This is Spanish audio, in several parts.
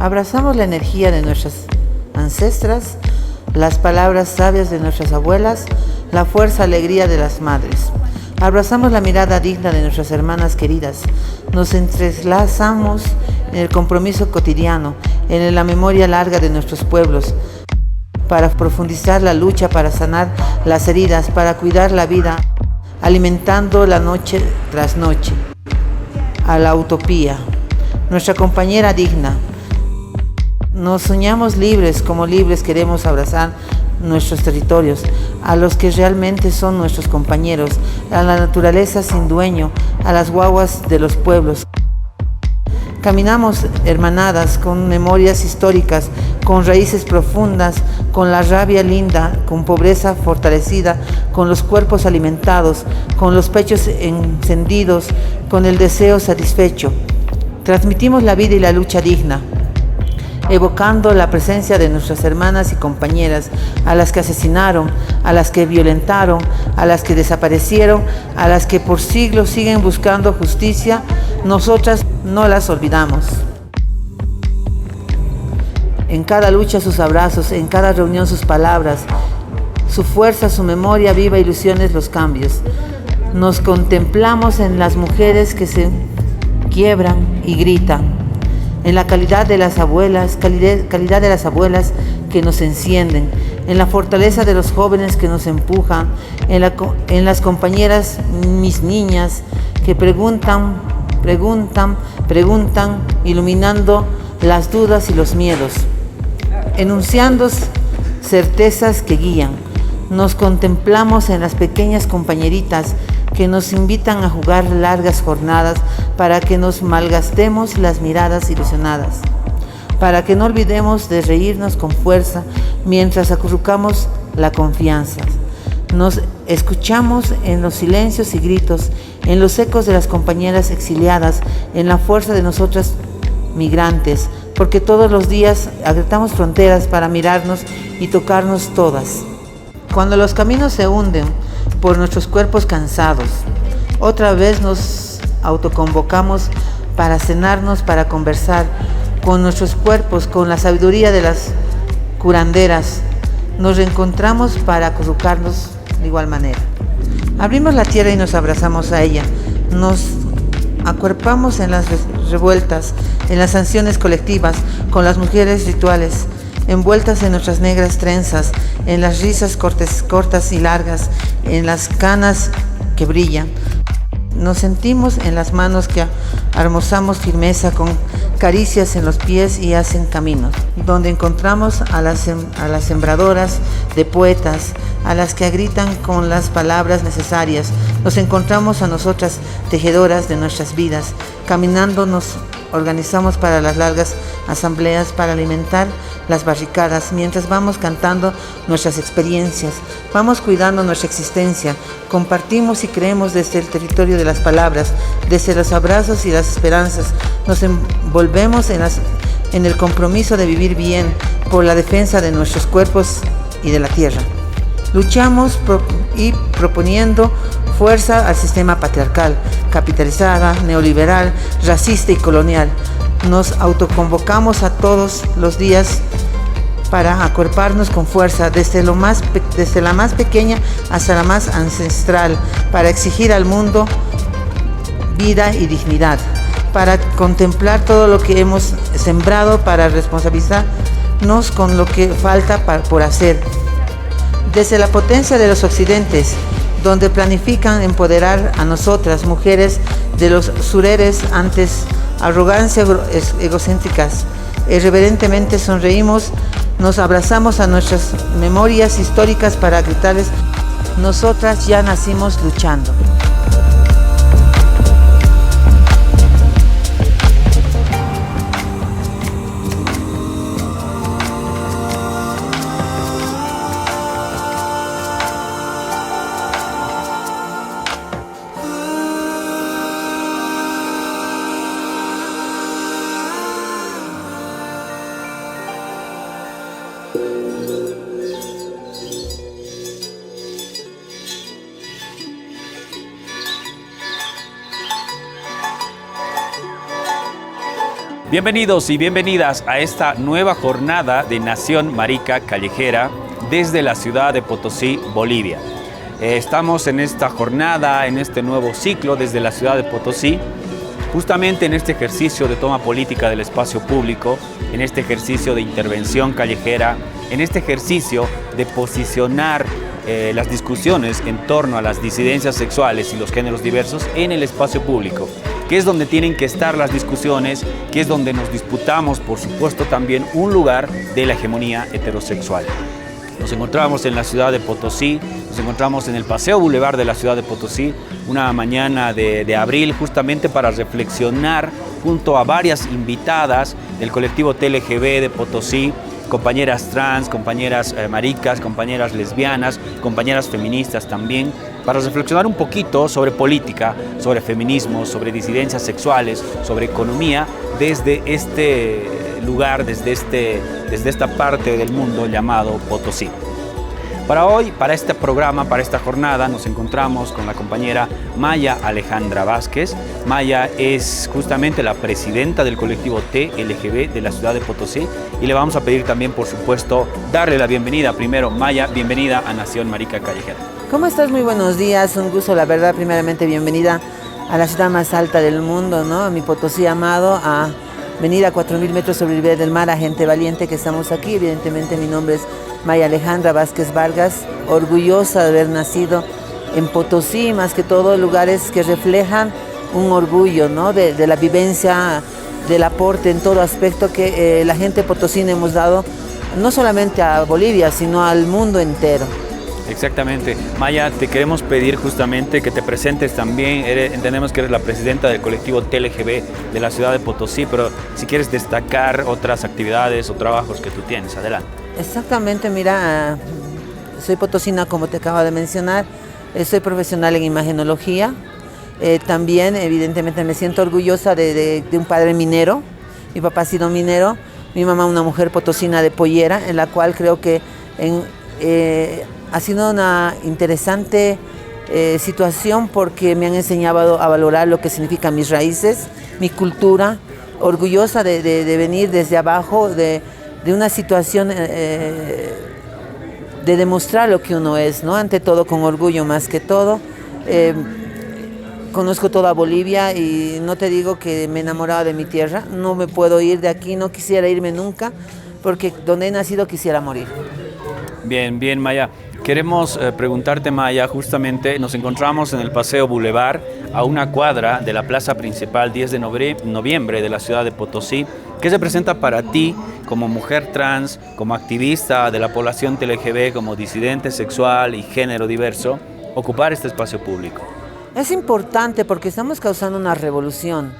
Abrazamos la energía de nuestras ancestras, las palabras sabias de nuestras abuelas, la fuerza, alegría de las madres. Abrazamos la mirada digna de nuestras hermanas queridas. Nos entrelazamos en el compromiso cotidiano, en la memoria larga de nuestros pueblos, para profundizar la lucha, para sanar las heridas, para cuidar la vida, alimentando la noche tras noche a la utopía. Nuestra compañera digna. Nos soñamos libres, como libres queremos abrazar nuestros territorios, a los que realmente son nuestros compañeros, a la naturaleza sin dueño, a las guaguas de los pueblos. Caminamos hermanadas con memorias históricas, con raíces profundas, con la rabia linda, con pobreza fortalecida, con los cuerpos alimentados, con los pechos encendidos, con el deseo satisfecho. Transmitimos la vida y la lucha digna, evocando la presencia de nuestras hermanas y compañeras, a las que asesinaron, a las que violentaron, a las que desaparecieron, a las que por siglos siguen buscando justicia. Nosotras no las olvidamos. En cada lucha sus abrazos, en cada reunión sus palabras, su fuerza, su memoria viva, ilusiones los cambios. Nos contemplamos en las mujeres que se quiebran y gritan, en la calidad de las abuelas, calidad de las abuelas que nos encienden, en la fortaleza de los jóvenes que nos empujan, en las compañeras, mis niñas, que preguntan, iluminando las dudas y los miedos, enunciando certezas que guían. Nos contemplamos en las pequeñas compañeritas que nos invitan a jugar largas jornadas para que nos malgastemos las miradas ilusionadas, para que no olvidemos de reírnos con fuerza mientras acurrucamos la confianza. Nos escuchamos en los silencios y gritos, en los ecos de las compañeras exiliadas, en la fuerza de nosotras migrantes, porque todos los días agrietamos fronteras para mirarnos y tocarnos todas. Cuando los caminos se hunden por nuestros cuerpos cansados, otra vez nos autoconvocamos para cenarnos, para conversar con nuestros cuerpos, con la sabiduría de las curanderas. Nos reencontramos para acurrucarnos de igual manera. Abrimos la tierra y nos abrazamos a ella. Nos acuerpamos en las revueltas, en las sanciones colectivas, con las mujeres rituales, envueltas en nuestras negras trenzas, en las risas cortas y largas, en las canas que brillan. Nos sentimos en las manos que armozamos firmeza, con caricias en los pies y hacen caminos, donde encontramos a las sembradoras de poetas, a las que gritan con las palabras necesarias. Nos encontramos a nosotras, tejedoras de nuestras vidas. Caminando nos organizamos para las largas asambleas, para alimentar las barricadas, mientras vamos cantando nuestras experiencias, vamos cuidando nuestra existencia, compartimos y creemos desde el territorio de las palabras, desde los abrazos y las esperanzas. Nos envolvemos en el compromiso de vivir bien, por la defensa de nuestros cuerpos y de la tierra. Luchamos proponiendo fuerza al sistema patriarcal, capitalizada, neoliberal, racista y colonial. Nos autoconvocamos a todos los días para acuerparnos con fuerza, desde la más pequeña hasta la más ancestral, para exigir al mundo vida y dignidad, para contemplar todo lo que hemos sembrado, para responsabilizarnos con lo que falta por hacer. Desde la potencia de los occidentes, donde planifican empoderar a nosotras, mujeres de los sureres, antes arrogancias egocéntricas, irreverentemente sonreímos, nos abrazamos a nuestras memorias históricas para gritarles: nosotras ya nacimos luchando. Bienvenidos y bienvenidas a esta nueva jornada de Nación Marica Callejera desde la ciudad de Potosí, Bolivia. Estamos en esta jornada, en este nuevo ciclo desde la ciudad de Potosí, justamente en este ejercicio de toma política del espacio público, en este ejercicio de intervención callejera, en este ejercicio de posicionar las discusiones en torno a las disidencias sexuales y los géneros diversos en el espacio público, que es donde tienen que estar las discusiones, que es donde nos disputamos, por supuesto, también un lugar de la hegemonía heterosexual. Nos encontramos en la ciudad de Potosí, nos encontramos en el Paseo Boulevard de la ciudad de Potosí, una mañana de abril, justamente para reflexionar junto a varias invitadas del colectivo TLGB de Potosí, compañeras trans, compañeras maricas, compañeras lesbianas, compañeras feministas también, para reflexionar un poquito sobre política, sobre feminismo, sobre disidencias sexuales, sobre economía, desde este lugar, desde esta parte del mundo llamado Potosí. Para hoy, para este programa, para esta jornada, nos encontramos con la compañera Maya Alejandra Vázquez. Maya es justamente la presidenta del colectivo TLGB de la ciudad de Potosí y le vamos a pedir también, por supuesto, darle la bienvenida. Primero, Maya, bienvenida a Nación Marica Callejera. ¿Cómo estás? Muy buenos días, un gusto, la verdad, primeramente bienvenida a la ciudad más alta del mundo, ¿no? A mi Potosí amado, a venir a 4.000 metros sobre el nivel del mar, a gente valiente que estamos aquí. Evidentemente mi nombre es Maya Alejandra Vázquez Vargas, orgullosa de haber nacido en Potosí, más que todo lugares que reflejan un orgullo, ¿no? de la vivencia, del aporte en todo aspecto que la gente potosina hemos dado, no solamente a Bolivia, sino al mundo entero. Exactamente. Maya, te queremos pedir justamente que te presentes también. Entendemos que eres la presidenta del colectivo TLGB de la ciudad de Potosí, pero si quieres destacar otras actividades o trabajos que tú tienes, adelante. Exactamente, mira, soy potosina como te acabo de mencionar, soy profesional en imagenología, también evidentemente me siento orgullosa de un padre minero. Mi papá ha sido minero, mi mamá una mujer potosina de pollera, en la cual creo que ha sido una interesante situación porque me han enseñado a valorar lo que significan mis raíces, mi cultura, orgullosa de venir desde abajo, de una situación de demostrar lo que uno es, ¿no? Ante todo con orgullo más que todo. Conozco toda Bolivia y no te digo que me he enamorado de mi tierra, no me puedo ir de aquí, no quisiera irme nunca, porque donde he nacido quisiera morir. Bien, bien, Maya. Queremos preguntarte, Maya, justamente nos encontramos en el Paseo Boulevard, a una cuadra de la plaza principal 10 de noviembre de la ciudad de Potosí. ¿Qué representa para ti como mujer trans, como activista de la población TLGB, como disidente sexual y género diverso, ocupar este espacio público? Es importante porque estamos causando una revolución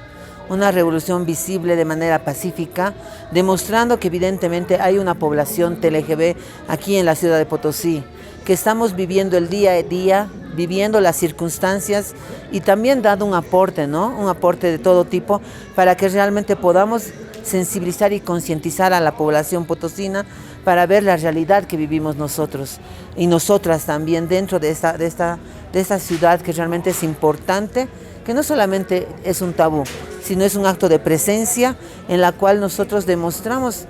visible de manera pacífica, demostrando que evidentemente hay una población TLGB aquí en la ciudad de Potosí, que estamos viviendo el día a día, viviendo las circunstancias y también dando un aporte, ¿no? Un aporte de todo tipo para que realmente podamos sensibilizar y concientizar a la población potosina para ver la realidad que vivimos nosotros y nosotras también dentro de esta ciudad que realmente es importante, que no solamente es un tabú, sino es un acto de presencia en la cual nosotros demostramos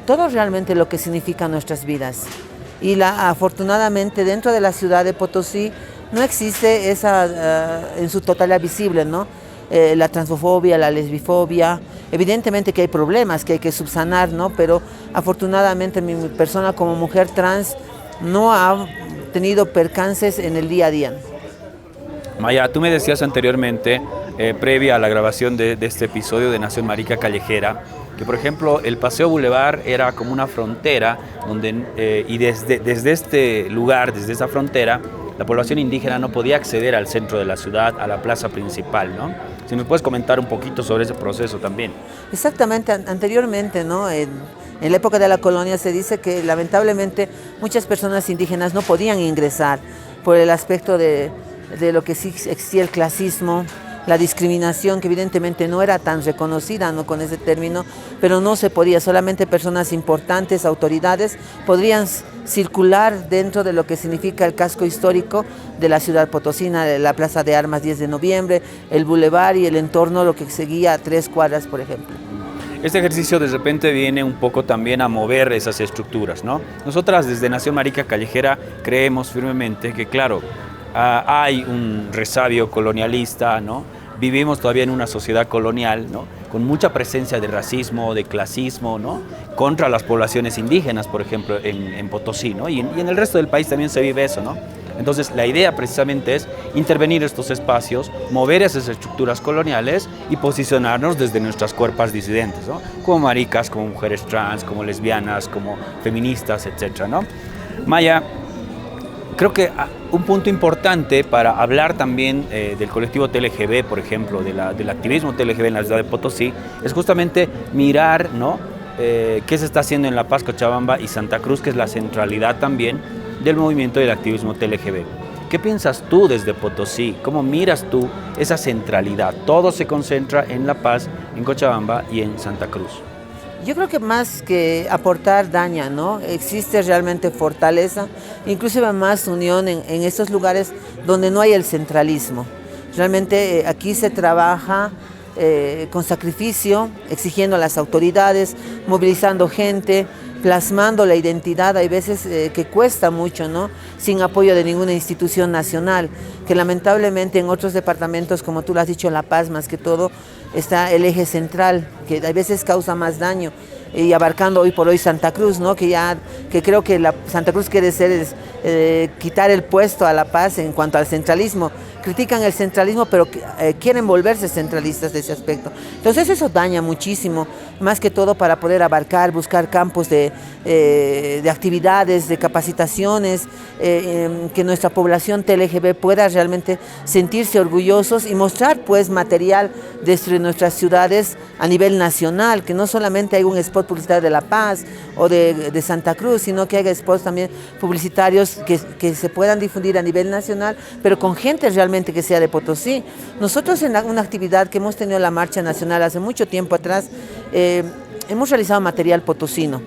todo realmente lo que significa nuestras vidas. Y afortunadamente dentro de la ciudad de Potosí no existe esa en su totalidad visible, ¿no? La transfobia, la lesbifobia, evidentemente que hay problemas que hay que subsanar, ¿no? Pero afortunadamente mi persona como mujer trans no ha tenido percances en el día a día. Maya, tú me decías anteriormente, previa a la grabación de este episodio de Nación Marica Callejera, que por ejemplo el Paseo Boulevard era como una frontera donde, y desde este lugar, desde esa frontera, la población indígena no podía acceder al centro de la ciudad, a la plaza principal, ¿no? Si nos puedes comentar un poquito sobre ese proceso también. Exactamente, anteriormente, ¿no? En la época de la colonia se dice que lamentablemente muchas personas indígenas no podían ingresar por el aspecto de lo que sí existía el clasismo, la discriminación, que evidentemente no era tan reconocida, ¿no?, con ese término, pero no se podía, solamente personas importantes, autoridades, podrían circular dentro de lo que significa el casco histórico de la ciudad potosina, la Plaza de Armas 10 de noviembre, el Boulevard y el entorno, lo que seguía a 3 cuadras, por ejemplo. Este ejercicio de repente viene un poco también a mover esas estructuras, ¿no? Nosotras desde Nación Marica Callejera creemos firmemente que, claro, hay un resabio colonialista, ¿no? Vivimos todavía en una sociedad colonial, ¿no?, con mucha presencia de racismo, de clasismo, ¿no?, contra las poblaciones indígenas, por ejemplo, en Potosí, ¿no? Y en el resto del país también se vive eso, ¿no? Entonces, la idea precisamente es intervenir estos espacios, mover esas estructuras coloniales y posicionarnos desde nuestras cuerpas disidentes, ¿no?, como maricas, como mujeres trans, como lesbianas, como feministas, etcétera, ¿no? Maya, creo que un punto importante para hablar también del colectivo TLGB, por ejemplo, del activismo TLGB en la ciudad de Potosí, es justamente mirar, ¿no?, qué se está haciendo en La Paz, Cochabamba y Santa Cruz, que es la centralidad también del movimiento del activismo TLGB. ¿Qué piensas tú desde Potosí? ¿Cómo miras tú esa centralidad? Todo se concentra en La Paz, en Cochabamba y en Santa Cruz. Yo creo que más que aportar daña, ¿no? Existe realmente fortaleza, inclusive más unión en estos lugares donde no hay el centralismo. Realmente aquí se trabaja con sacrificio, exigiendo a las autoridades, movilizando gente, plasmando la identidad. Hay veces que cuesta mucho, ¿no?, sin apoyo de ninguna institución nacional, que lamentablemente en otros departamentos, como tú lo has dicho, en La Paz más que todo, está el eje central, que a veces causa más daño, y abarcando hoy por hoy Santa Cruz, ¿no?, que creo que Santa Cruz quiere quitar el puesto a La Paz en cuanto al centralismo. Critican el centralismo, pero quieren volverse centralistas de ese aspecto. Entonces eso daña muchísimo, más que todo para poder abarcar, buscar campos de actividades, de capacitaciones, que nuestra población TLGB pueda realmente sentirse orgullosos y mostrar pues material de nuestras ciudades a nivel nacional, que no solamente hay un spot publicitario de La Paz o de Santa Cruz, sino que haya spots también publicitarios que se puedan difundir a nivel nacional, pero con gente realmente que sea de Potosí. Nosotros en una actividad que hemos tenido en la Marcha Nacional hace mucho tiempo atrás, hemos realizado material potosino.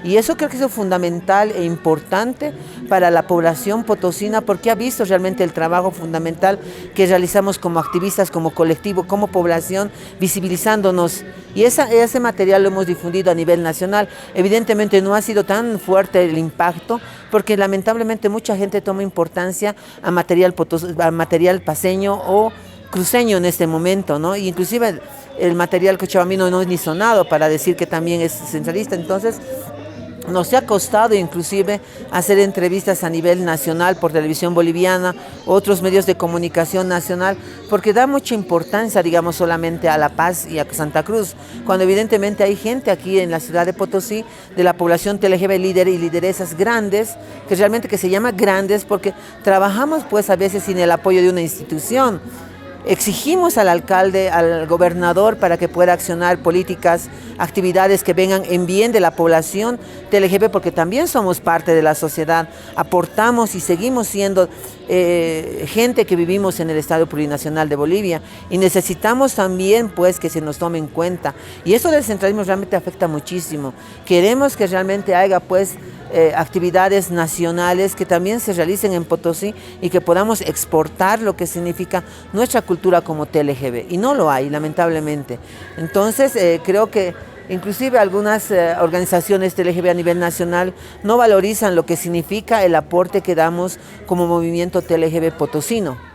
Y eso creo que es fundamental e importante para la población potosina, porque ha visto realmente el trabajo fundamental que realizamos como activistas, como colectivo, como población, visibilizándonos. Y ese material lo hemos difundido a nivel nacional. Evidentemente no ha sido tan fuerte el impacto, porque lamentablemente mucha gente toma importancia a material paceño o cruceño en este momento, ¿no? Y inclusive el material cochabambino no es ni sonado para decir que también es centralista. Entonces, nos ha costado inclusive hacer entrevistas a nivel nacional por televisión boliviana, otros medios de comunicación nacional, porque da mucha importancia, digamos, solamente a La Paz y a Santa Cruz, cuando evidentemente hay gente aquí en la ciudad de Potosí, de la población TLGB, líderes y lideresas grandes, que realmente se llama grandes porque trabajamos pues a veces sin el apoyo de una institución. Exigimos al alcalde, al gobernador, para que pueda accionar políticas, actividades que vengan en bien de la población TLGB, porque también somos parte de la sociedad, aportamos y seguimos siendo gente que vivimos en el Estado Plurinacional de Bolivia, y necesitamos también pues que se nos tome en cuenta. Y eso del centralismo realmente afecta muchísimo. Queremos que realmente haya pues actividades nacionales que también se realicen en Potosí y que podamos exportar lo que significa nuestra cultura como TLGB, y no lo hay, lamentablemente. Entonces creo que inclusive algunas organizaciones TLGB a nivel nacional no valorizan lo que significa el aporte que damos como movimiento TLGB potosino.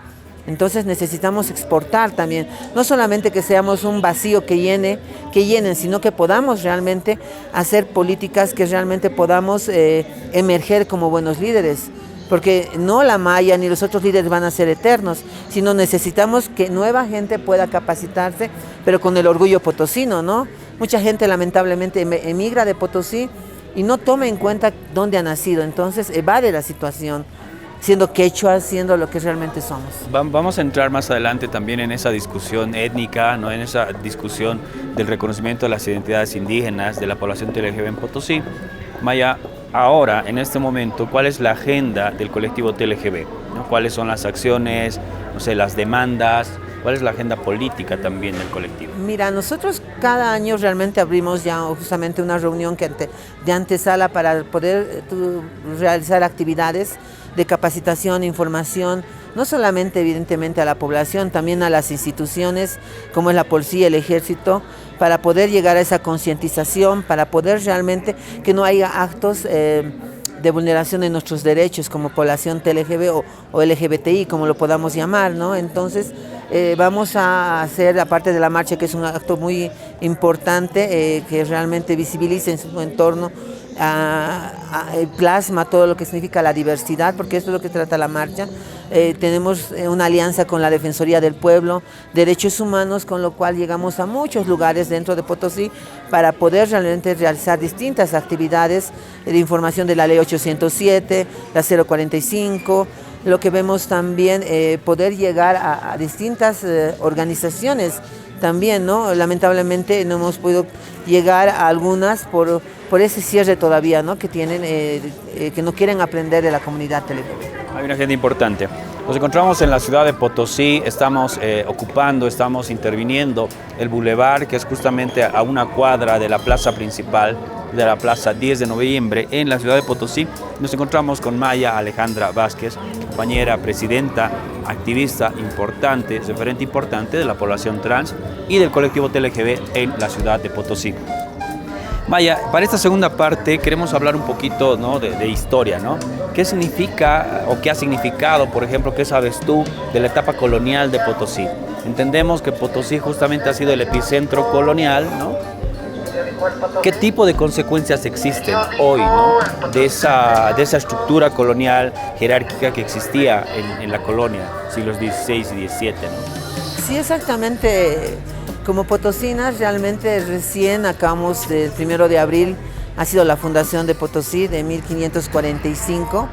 Entonces necesitamos exportar también, no solamente que seamos un vacío que llenen, sino que podamos realmente hacer políticas que realmente podamos emerger como buenos líderes, porque no la Maya ni los otros líderes van a ser eternos, sino necesitamos que nueva gente pueda capacitarse, pero con el orgullo potosino, ¿no? Mucha gente lamentablemente emigra de Potosí y no toma en cuenta dónde ha nacido, entonces evade la situación, siendo quechua, siendo lo que realmente somos. Vamos a entrar más adelante también en esa discusión étnica, ¿no?, en esa discusión del reconocimiento de las identidades indígenas de la población TLGB en Potosí. Maya, ahora, en este momento, ¿cuál es la agenda del colectivo TLGB? ¿No? ¿Cuáles son las acciones, no sé, las demandas ¿Cuál es la agenda política también del colectivo? Mira, nosotros cada año realmente abrimos ya justamente una reunión de antesala para poder realizar actividades de capacitación, información, no solamente evidentemente a la población, también a las instituciones como es la policía, el ejército, para poder llegar a esa concientización, para poder realmente que no haya actos de vulneración de nuestros derechos como población TLGB o LGBTI, como lo podamos llamar, ¿no? Entonces, vamos a hacer, aparte de la marcha, que es un acto muy importante, que realmente visibilice en su entorno, plasma todo lo que significa la diversidad, porque esto es lo que trata la marcha. Tenemos una alianza con la Defensoría del Pueblo, Derechos Humanos, con lo cual llegamos a muchos lugares dentro de Potosí para poder realmente realizar distintas actividades de información de la Ley 807, la 045, lo que vemos también, poder llegar a distintas organizaciones también, ¿no? Lamentablemente no hemos podido llegar a algunas por ese cierre todavía, ¿no? Que tienen, que no quieren aprender de la comunidad LGBT. Hay una agenda importante. Nos encontramos en la ciudad de Potosí, estamos estamos interviniendo el bulevar, que es justamente a una cuadra de la plaza principal, de la plaza 10 de noviembre en la ciudad de Potosí. Nos encontramos con Maya Alejandra Vázquez, compañera, presidenta, activista importante, referente importante de la población trans y del colectivo TLGB en la ciudad de Potosí. Maya, para esta segunda parte queremos hablar un poquito, ¿no?, de historia, ¿no? ¿Qué significa o qué ha significado, por ejemplo, qué sabes tú de la etapa colonial de Potosí? Entendemos que Potosí justamente ha sido el epicentro colonial, ¿no? ¿Qué tipo de consecuencias existen hoy, ¿no?, de esa estructura colonial jerárquica que existía en la colonia, siglos XVI y XVII, ¿no? Sí, exactamente. Como potosinas, realmente recién acabamos del 1 de abril, ha sido la fundación de Potosí de 1545.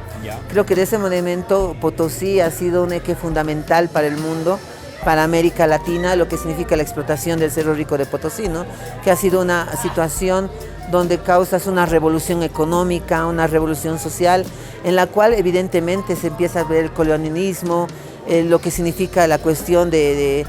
Creo que de ese momento Potosí ha sido un eje fundamental para el mundo, para América Latina, lo que significa la explotación del Cerro Rico de Potosí, ¿no? Que ha sido una situación donde causas una revolución económica, una revolución social, en la cual evidentemente se empieza a ver el colonialismo, lo que significa la cuestión de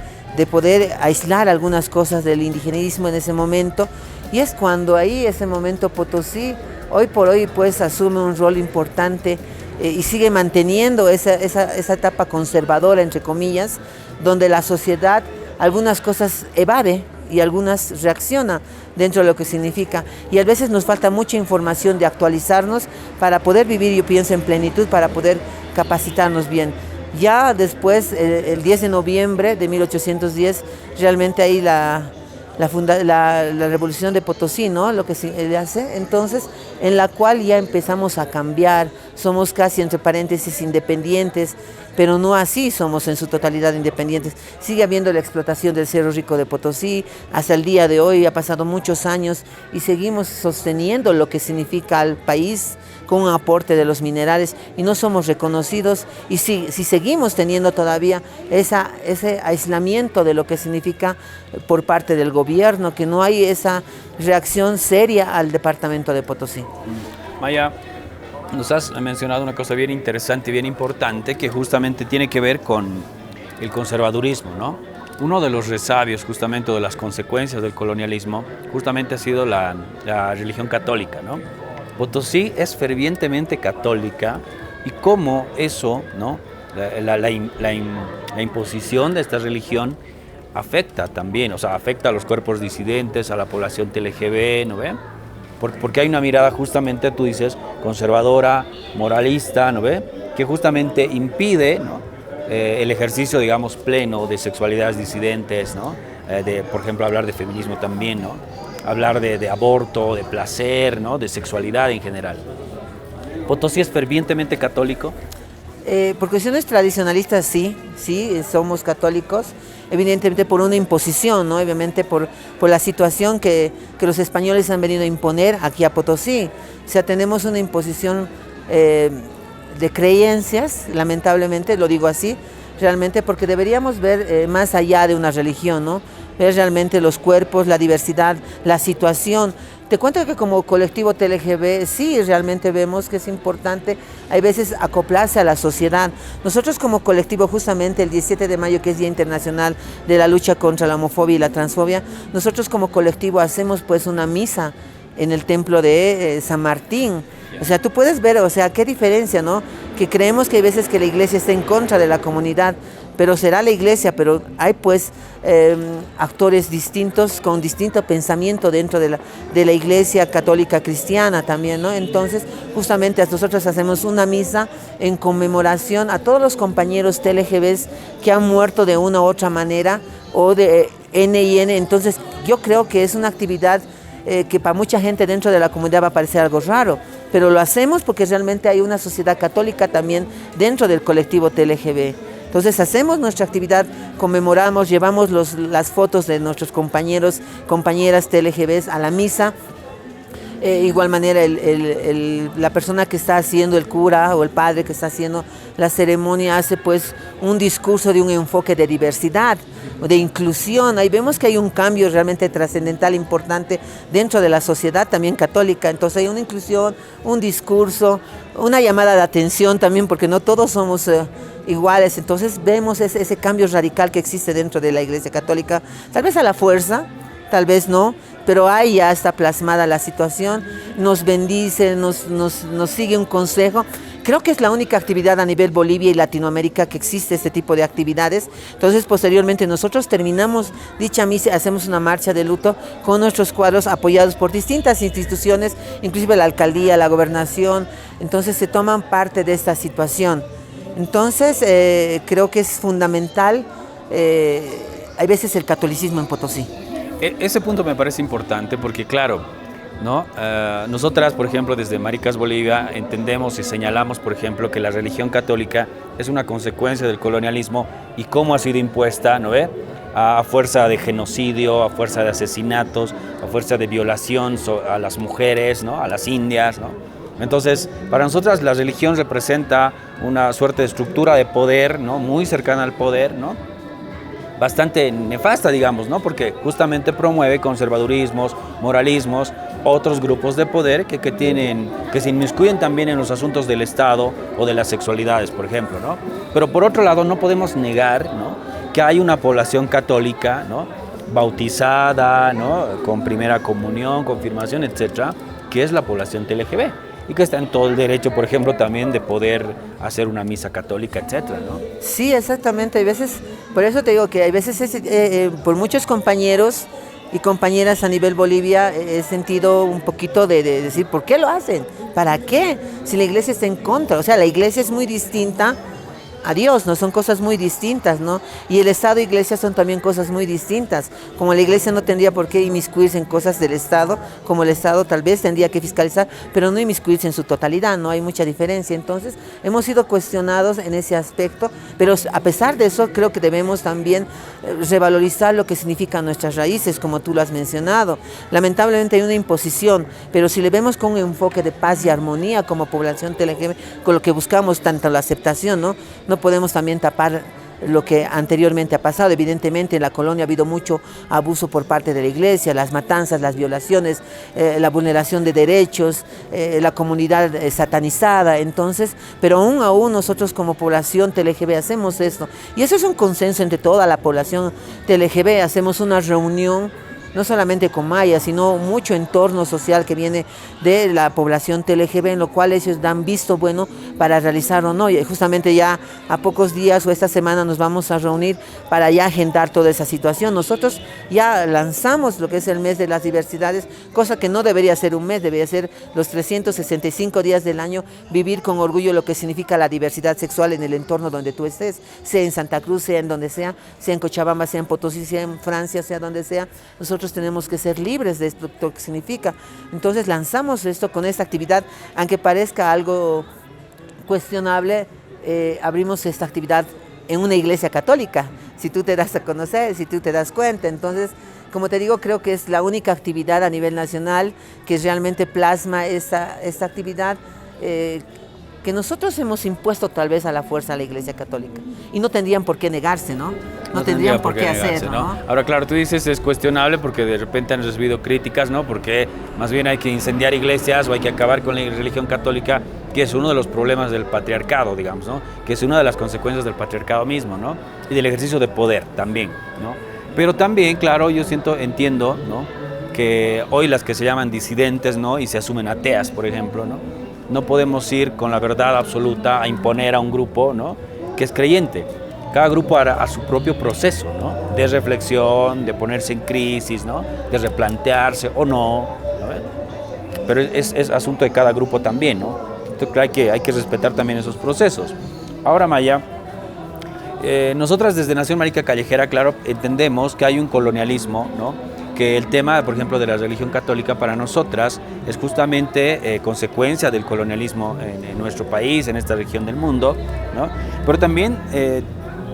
poder aislar algunas cosas del indigenismo en ese momento, y es cuando ahí, ese momento, Potosí, hoy por hoy, pues asume un rol importante y sigue manteniendo esa etapa conservadora, entre comillas, donde la sociedad algunas cosas evade y algunas reacciona dentro de lo que significa, y a veces nos falta mucha información de actualizarnos para poder vivir, yo pienso, en plenitud, para poder capacitarnos bien. Ya después, el 10 de noviembre de 1810, realmente ahí la revolución de Potosí, ¿no? Lo que se hace, entonces, en la cual ya empezamos a cambiar, somos casi, entre paréntesis, independientes, pero no así somos en su totalidad independientes. Sigue habiendo la explotación del Cerro Rico de Potosí, hasta el día de hoy ha pasado muchos años y seguimos sosteniendo lo que significa al país con un aporte de los minerales, y no somos reconocidos, y si seguimos teniendo todavía ese aislamiento de lo que significa por parte del gobierno, que no hay esa reacción seria al departamento de Potosí. Maya, nos has mencionado una cosa bien interesante y bien importante, que justamente tiene que ver con el conservadurismo, ¿no? Uno de los resabios justamente de las consecuencias del colonialismo justamente ha sido la religión católica, ¿no? Potosí es fervientemente católica, y cómo eso, ¿no?, la imposición de esta religión afecta también, o sea, afecta a los cuerpos disidentes, a la población TLGB, ¿no ve? Porque hay una mirada justamente, tú dices, conservadora, moralista, ¿no ve?, que justamente impide, ¿no?, el ejercicio, digamos, pleno de sexualidades disidentes, ¿no? Por ejemplo, hablar de feminismo también, ¿no? Hablar de aborto, de placer, ¿no?, de sexualidad en general. ¿Potosí es fervientemente católico? Por cuestiones tradicionalistas, sí, somos católicos, evidentemente por una imposición, ¿no? Obviamente por la situación que los españoles han venido a imponer aquí a Potosí. O sea, tenemos una imposición de creencias, lamentablemente, lo digo así, realmente, porque deberíamos ver más allá de una religión, ¿no? Ver realmente los cuerpos, la diversidad, la situación. Te cuento que como colectivo TLGB sí realmente vemos que es importante, hay veces acoplarse a la sociedad. Nosotros como colectivo justamente el 17 de mayo, que es Día Internacional de la Lucha contra la Homofobia y la Transfobia, nosotros como colectivo hacemos pues una misa en el templo de San Martín. O sea, tú puedes ver, o sea, qué diferencia, ¿no? Que creemos que hay veces que la iglesia está en contra de la comunidad, pero será la iglesia, pero hay pues actores distintos con distinto pensamiento dentro de la iglesia católica cristiana también, ¿no? Entonces, justamente nosotros hacemos una misa en conmemoración a todos los compañeros TLGBs que han muerto de una u otra manera o de N y N. Entonces, yo creo que es una actividad que para mucha gente dentro de la comunidad va a parecer algo raro, pero lo hacemos porque realmente hay una sociedad católica también dentro del colectivo TLGB. Entonces hacemos nuestra actividad, conmemoramos, llevamos las fotos de nuestros compañeros, compañeras TLGBs a la misa. Igual manera la persona que está haciendo, el cura o el padre que está haciendo la ceremonia hace pues un discurso de un enfoque de diversidad, de inclusión. Ahí vemos que hay un cambio realmente trascendental importante dentro de la sociedad también católica. Entonces hay una inclusión, un discurso, una llamada de atención también, porque no todos somos iguales. Entonces vemos ese cambio radical que existe dentro de la Iglesia Católica, tal vez a la fuerza, tal vez no, pero ahí ya está plasmada la situación, nos bendice, nos sigue un consejo. Creo que es la única actividad a nivel Bolivia y Latinoamérica que existe este tipo de actividades. Entonces, posteriormente nosotros terminamos dicha misa, hacemos una marcha de luto con nuestros cuadros apoyados por distintas instituciones, inclusive la alcaldía, la gobernación. Entonces, se toman parte de esta situación. Entonces, creo que es fundamental, hay veces el catolicismo en Potosí. Ese punto me parece importante porque, claro, ¿no? Nosotras, por ejemplo, desde Maricas Bolivia, entendemos y señalamos, por ejemplo, que la religión católica es una consecuencia del colonialismo y cómo ha sido impuesta, ¿no ve? A fuerza de genocidio, a fuerza de asesinatos, a fuerza de violación a las mujeres, ¿no? A las indias, ¿no? Entonces, para nosotras la religión representa una suerte de estructura de poder, ¿no? Muy cercana al poder, ¿no? Bastante nefasta, digamos, ¿no? Porque justamente promueve conservadurismos, moralismos, otros grupos de poder que se inmiscuyen también en los asuntos del Estado o de las sexualidades, por ejemplo, ¿no? Pero por otro lado, no podemos negar, ¿no? Que hay una población católica, ¿no? Bautizada, ¿no? Con primera comunión, confirmación, etcétera, que es la población TLGB. Y que está en todo el derecho, por ejemplo, también de poder hacer una misa católica, etcétera, ¿no? Sí, exactamente. Hay veces, por eso te digo que hay veces por muchos compañeros y compañeras a nivel Bolivia he sentido un poquito de decir, ¿por qué lo hacen? ¿Para qué? Si la iglesia está en contra. O sea, la iglesia es muy distinta a Dios, ¿no? Son cosas muy distintas, ¿no? Y el Estado e iglesia son también cosas muy distintas. Como la iglesia no tendría por qué inmiscuirse en cosas del Estado, como el Estado tal vez tendría que fiscalizar, pero no inmiscuirse en su totalidad, ¿no? Hay mucha diferencia. Entonces, hemos sido cuestionados en ese aspecto, pero a pesar de eso, creo que debemos también revalorizar lo que significan nuestras raíces, como tú lo has mencionado. Lamentablemente hay una imposición, pero si le vemos con un enfoque de paz y armonía como población TLGB, con lo que buscamos tanto la aceptación, ¿no? No podemos también tapar lo que anteriormente ha pasado. Evidentemente en la colonia ha habido mucho abuso por parte de la iglesia, las matanzas, las violaciones, la vulneración de derechos, la comunidad satanizada. Entonces, pero aún nosotros como población TLGB hacemos esto. Y eso es un consenso entre toda la población TLGB. Hacemos una reunión no solamente con mayas, sino mucho entorno social que viene de la población TLGB, en lo cual ellos dan visto bueno para realizar o no. Y justamente ya a pocos días o esta semana nos vamos a reunir para ya agendar toda esa situación. Nosotros ya lanzamos lo que es el mes de las diversidades, cosa que no debería ser un mes, debería ser los 365 días del año, vivir con orgullo lo que significa la diversidad sexual en el entorno donde tú estés, sea en Santa Cruz, sea en donde sea en Cochabamba, sea en Potosí, sea en Francia, sea donde sea. Nosotros tenemos que ser libres de esto, lo que significa. Entonces lanzamos esto con esta actividad, aunque parezca algo cuestionable, abrimos esta actividad en una iglesia católica, si tú te das a conocer, si tú te das cuenta. Entonces, como te digo, creo que es la única actividad a nivel nacional que realmente plasma esta actividad que nosotros hemos impuesto tal vez a la fuerza a la Iglesia Católica. Y no tendrían por qué negarse, ¿no? No tendrían por qué hacerlo, ¿no? Ahora, claro, tú dices es cuestionable porque de repente han recibido críticas, ¿no? Porque más bien hay que incendiar iglesias o hay que acabar con la religión católica, que es uno de los problemas del patriarcado, digamos, ¿no? Que es una de las consecuencias del patriarcado mismo, ¿no? Y del ejercicio de poder también, ¿no? Pero también, claro, yo entiendo, ¿no? Que hoy las que se llaman disidentes, ¿no? Y se asumen ateas, por ejemplo, ¿no? No podemos ir con la verdad absoluta a imponer a un grupo, ¿no? Que es creyente. Cada grupo hará su propio proceso, ¿no? De reflexión, de ponerse en crisis, ¿no? De replantearse o no, ¿no? Pero es asunto de cada grupo también, ¿no? Entonces hay que respetar también esos procesos. Ahora, Maya, nosotras desde Nación Marica Callejera, claro, entendemos que hay un colonialismo, ¿no? Que el tema, por ejemplo, de la religión católica para nosotras es justamente consecuencia del colonialismo en nuestro país, en esta región del mundo, ¿no? Pero también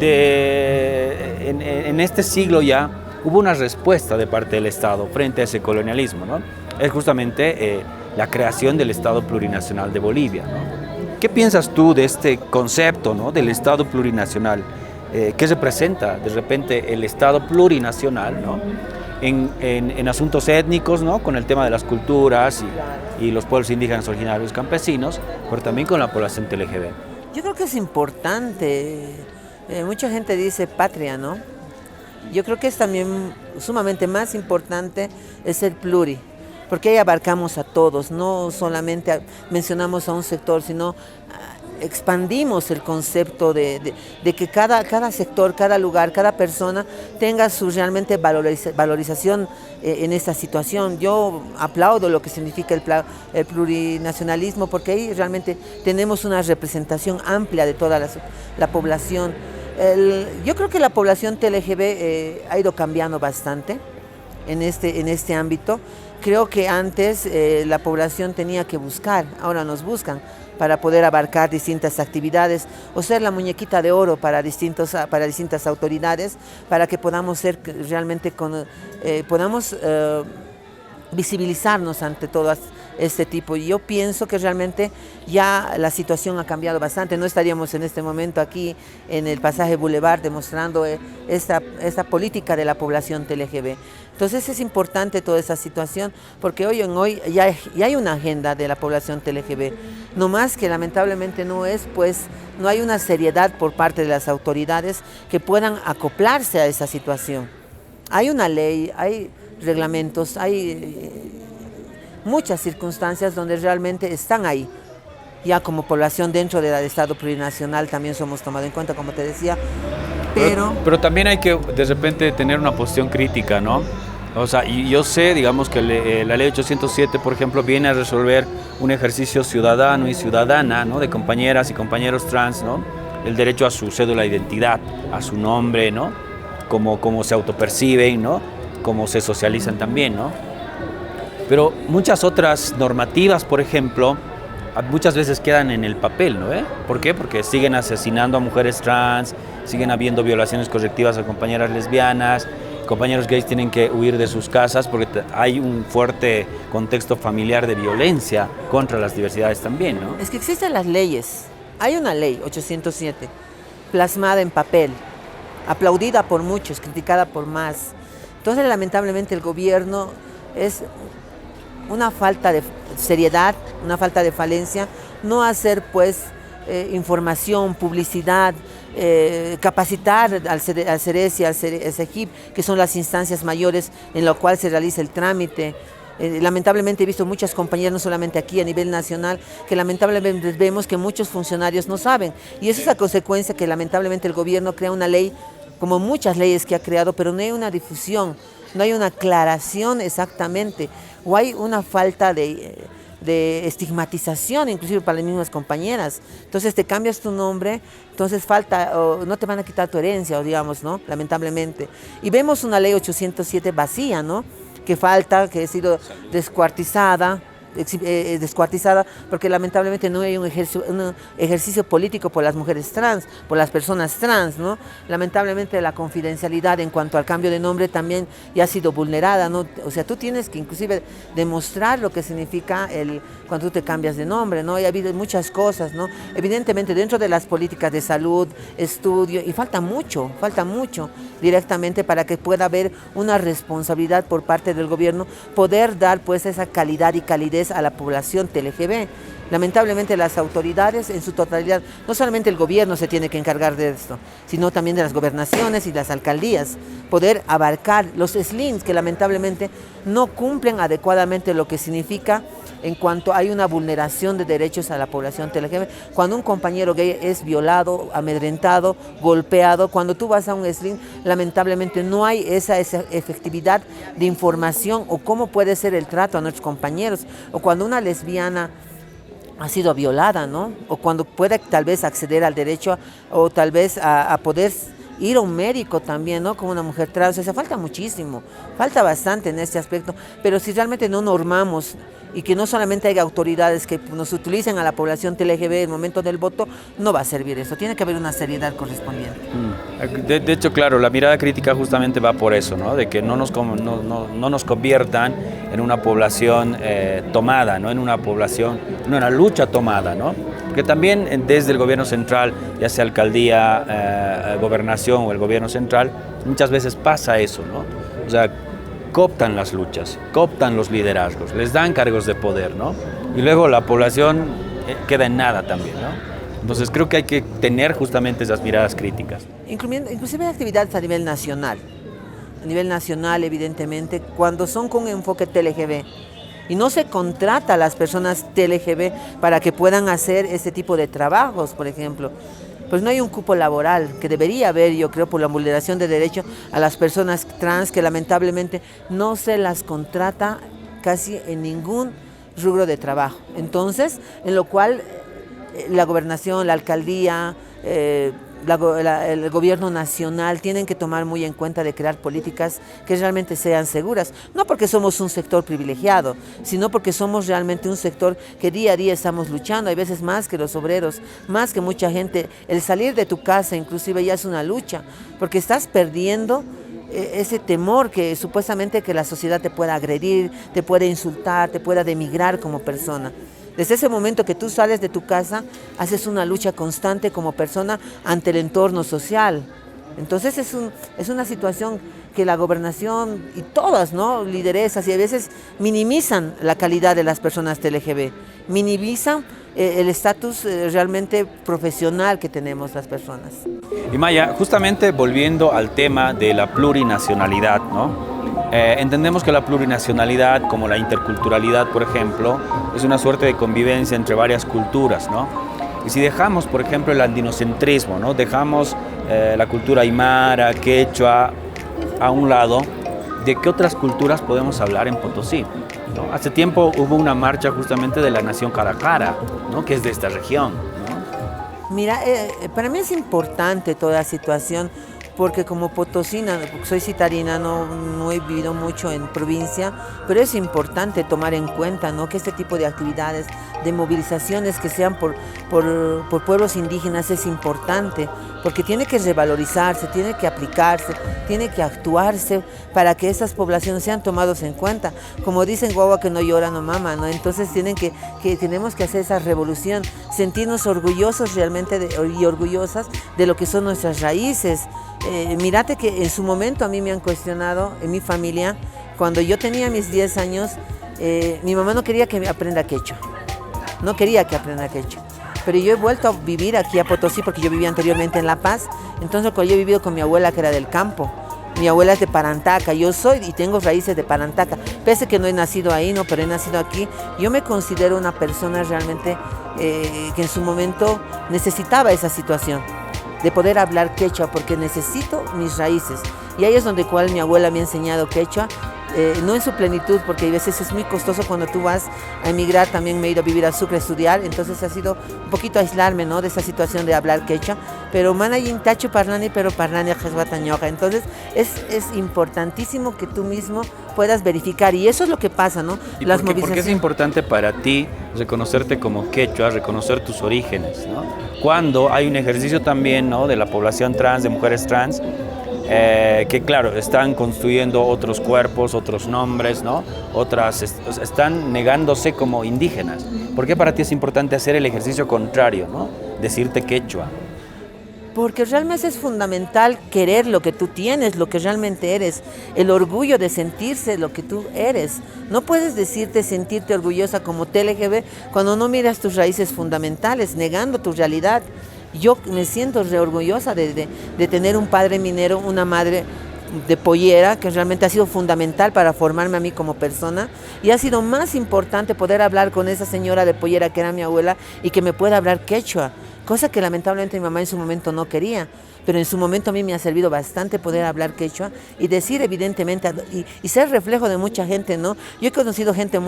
en este siglo ya hubo una respuesta de parte del Estado frente a ese colonialismo, ¿no? Es justamente la creación del Estado Plurinacional de Bolivia, ¿no? ¿Qué piensas tú de este concepto, ¿no? Del Estado plurinacional? ¿Qué representa de repente el Estado plurinacional, ¿no? En asuntos étnicos, ¿no? Con el tema de las culturas y los pueblos indígenas originarios campesinos, pero también con la población LGB? Yo creo que es importante. Mucha gente dice patria, ¿no? Yo creo que es también sumamente más importante es el pluri, porque ahí abarcamos a todos, no solamente mencionamos a un sector, sino expandimos el concepto de que cada sector, cada lugar, cada persona tenga su realmente valorización en esta situación. Yo aplaudo lo que significa el plurinacionalismo, porque ahí realmente tenemos una representación amplia de toda la población. Yo creo que la población TLGB ha ido cambiando bastante en este ámbito. Creo que antes la población tenía que buscar, ahora nos buscan para poder abarcar distintas actividades o ser la muñequita de oro para distintas autoridades, para que podamos ser realmente podamos visibilizarnos ante todo este tipo. Y yo pienso que realmente ya la situación ha cambiado bastante. No estaríamos en este momento aquí en el pasaje Boulevard demostrando esta política de la población TLGB. Entonces es importante toda esa situación porque hoy ya hay una agenda de la población TLGB. No más que lamentablemente no hay una seriedad por parte de las autoridades que puedan acoplarse a esa situación. Hay una ley, hay reglamentos, hay muchas circunstancias donde realmente están ahí. Ya como población dentro del Estado plurinacional también somos tomados en cuenta, como te decía, pero también hay que de repente tener una posición crítica, ¿no? O sea, y yo sé, digamos, que la ley 807, por ejemplo, viene a resolver un ejercicio ciudadano y ciudadana, ¿no? De compañeras y compañeros trans, ¿no? El derecho a su cédula de identidad, a su nombre, ¿no? Cómo se autoperciben, ¿no? Cómo se socializan también, ¿no? Pero muchas otras normativas, por ejemplo, muchas veces quedan en el papel, ¿no? ¿Por qué? Porque siguen asesinando a mujeres trans, siguen habiendo violaciones correctivas a compañeras lesbianas, compañeros gays tienen que huir de sus casas porque hay un fuerte contexto familiar de violencia contra las diversidades también, ¿no? Es que existen las leyes. Hay una ley 807 plasmada en papel, aplaudida por muchos, criticada por más. Entonces, lamentablemente, el gobierno es una falta de seriedad, una falta de falencia, no hacer información, publicidad, capacitar al CERES y al CEGIP, que son las instancias mayores en las cuales se realiza el trámite. Lamentablemente he visto muchas compañías, no solamente aquí a nivel nacional, que lamentablemente vemos que muchos funcionarios no saben. Y eso es la consecuencia que lamentablemente el gobierno crea una ley, como muchas leyes que ha creado, pero no hay una difusión, no hay una aclaración exactamente, o hay una falta de estigmatización, inclusive para las mismas compañeras. Entonces te cambias tu nombre, entonces o no te van a quitar tu herencia, o digamos, ¿no? Lamentablemente. Y vemos una ley 807 vacía, ¿no? Que falta, que ha sido descuartizada, descuartizada, porque lamentablemente no hay un ejercicio político por las mujeres trans, por las personas trans, ¿no? Lamentablemente la confidencialidad en cuanto al cambio de nombre también ya ha sido vulnerada, ¿no? O sea, tú tienes que inclusive demostrar lo que significa cuando tú te cambias de nombre, ¿no? Y ha habido muchas cosas, ¿no? Evidentemente dentro de las políticas de salud, estudio, y falta mucho directamente para que pueda haber una responsabilidad por parte del gobierno, poder dar pues esa calidad y calidez a la población TLGB. Lamentablemente las autoridades en su totalidad, no solamente el gobierno se tiene que encargar de esto, sino también de las gobernaciones y las alcaldías, poder abarcar los SLIMs que lamentablemente no cumplen adecuadamente lo que significa en cuanto hay una vulneración de derechos a la población TLGB. Cuando un compañero gay es violado, amedrentado, golpeado, cuando tú vas a un SLIM, lamentablemente no hay esa efectividad de información o cómo puede ser el trato a nuestros compañeros, o cuando una lesbiana ha sido violada, ¿no? O cuando puede tal vez acceder al derecho o tal vez a poder ir a un médico también, ¿no? Como una mujer trans. O sea, falta muchísimo, falta bastante en este aspecto, pero si realmente no normamos y que no solamente haya autoridades que nos utilicen a la población TLGB en el momento del voto, no va a servir eso, tiene que haber una seriedad correspondiente. De hecho, claro, la mirada crítica justamente va por eso, ¿no? De que no nos conviertan en una población tomada, ¿no? En una población, en una lucha tomada, ¿no? Porque también desde el gobierno central, ya sea alcaldía, gobernación o el gobierno central, muchas veces pasa eso, ¿no? O sea, cooptan las luchas, cooptan los liderazgos, les dan cargos de poder, ¿no? Y luego la población queda en nada también, ¿no? Entonces creo que hay que tener justamente esas miradas críticas. Inclusive actividades a nivel nacional. A nivel nacional, evidentemente, cuando son con enfoque TLGB y no se contrata a las personas TLGB para que puedan hacer este tipo de trabajos, por ejemplo, pues no hay un cupo laboral que debería haber, yo creo, por la vulneración de derechos a las personas trans, que lamentablemente no se las contrata casi en ningún rubro de trabajo. Entonces, en lo cual la gobernación, la alcaldía, el gobierno nacional tienen que tomar muy en cuenta de crear políticas que realmente sean seguras, no porque somos un sector privilegiado, sino porque somos realmente un sector que día a día estamos luchando, hay veces más que los obreros, más que mucha gente. El salir de tu casa inclusive ya es una lucha, porque estás perdiendo ese temor que supuestamente que la sociedad te pueda agredir, te pueda insultar, te pueda denigrar como persona. Desde ese momento que tú sales de tu casa, haces una lucha constante como persona ante el entorno social. Entonces es una situación que la gobernación y todas, ¿no?, lideresas y a veces minimizan la calidad de las personas TLGB, minimizan el estatus realmente profesional que tenemos las personas. Y Maya, justamente volviendo al tema de la plurinacionalidad, ¿no? Entendemos que la plurinacionalidad, como la interculturalidad, por ejemplo, es una suerte de convivencia entre varias culturas, ¿no? Y si dejamos, por ejemplo, el andinocentrismo, ¿no? Dejamos la cultura aymara, quechua a un lado, ¿de qué otras culturas podemos hablar en Potosí? ¿No? Hace tiempo hubo una marcha justamente de la nación Caracara, ¿no?, que es de esta región, ¿no? Mira, para mí es importante toda situación, porque como potosina, soy citarina, no he vivido mucho en provincia, pero es importante tomar en cuenta, ¿no?, que este tipo de actividades, de movilizaciones que sean por pueblos indígenas es importante, porque tiene que revalorizarse, tiene que aplicarse, tiene que actuarse para que estas poblaciones sean tomadas en cuenta. Como dicen, guagua que no llora no mama, ¿no? Entonces tenemos que hacer esa revolución, sentirnos orgullosos realmente y orgullosas de lo que son nuestras raíces. Mírate que en su momento a mí me han cuestionado en mi familia, cuando yo tenía mis 10 años, mi mamá no quería que aprenda quechua, no quería que aprenda quechua. Pero yo he vuelto a vivir aquí a Potosí porque yo vivía anteriormente en La Paz. Entonces yo he vivido con mi abuela, que era del campo. Mi abuela es de Parantaca, yo soy y tengo raíces de Parantaca. Pese que no he nacido ahí, no, pero he nacido aquí. Yo me considero una persona realmente que en su momento necesitaba esa situación de poder hablar quechua, porque necesito mis raíces. Y ahí es donde mi abuela me ha enseñado quechua. no en su plenitud, porque a veces es muy costoso cuando tú vas a emigrar. También me he ido a vivir a Sucre a estudiar, entonces ha sido un poquito aislarme, ¿no?, de esa situación de hablar quechua, pero manayin tacho parlani, pero parlani ajasbatañoja. Entonces es importantísimo que tú mismo puedas verificar, y eso es lo que pasa, ¿no? ¿Y por qué es importante para ti reconocerte como quechua, reconocer tus orígenes, ¿no? Cuando hay un ejercicio también, ¿no?, de la población trans, de mujeres trans, que claro, están construyendo otros cuerpos, otros nombres, ¿no? Están negándose como indígenas. ¿Por qué para ti es importante hacer el ejercicio contrario, ¿no?, decirte quechua? Porque realmente es fundamental querer lo que tú tienes, lo que realmente eres, el orgullo de sentirse lo que tú eres. No puedes sentirte orgullosa como TLGB cuando no miras tus raíces fundamentales, negando tu realidad. Yo me siento re orgullosa de tener un padre minero, una madre de pollera, que realmente ha sido fundamental para formarme a mí como persona, y ha sido más importante poder hablar con esa señora de pollera que era mi abuela y que me pueda hablar quechua, cosa que lamentablemente mi mamá en su momento no quería, pero en su momento a mí me ha servido bastante poder hablar quechua y decir evidentemente y ser reflejo de mucha gente, ¿no? Yo he conocido gente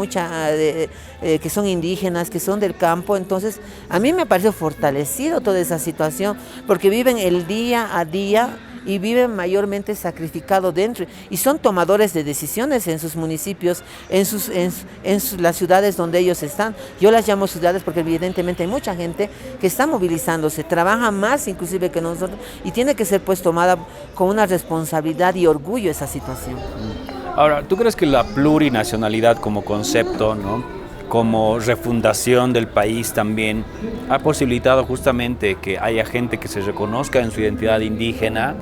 que son indígenas, que son del campo, entonces a mí me ha parecido fortalecido toda esa situación, porque viven el día a día y viven mayormente sacrificados dentro y son tomadores de decisiones en sus municipios, las ciudades donde ellos están. Yo las llamo ciudades porque evidentemente hay mucha gente que está movilizándose, trabaja más inclusive que nosotros, y tiene que ser pues tomada con una responsabilidad y orgullo esa situación. Ahora, ¿tú crees que la plurinacionalidad como concepto, ¿no?, como refundación del país también ha posibilitado justamente que haya gente que se reconozca en su identidad indígena?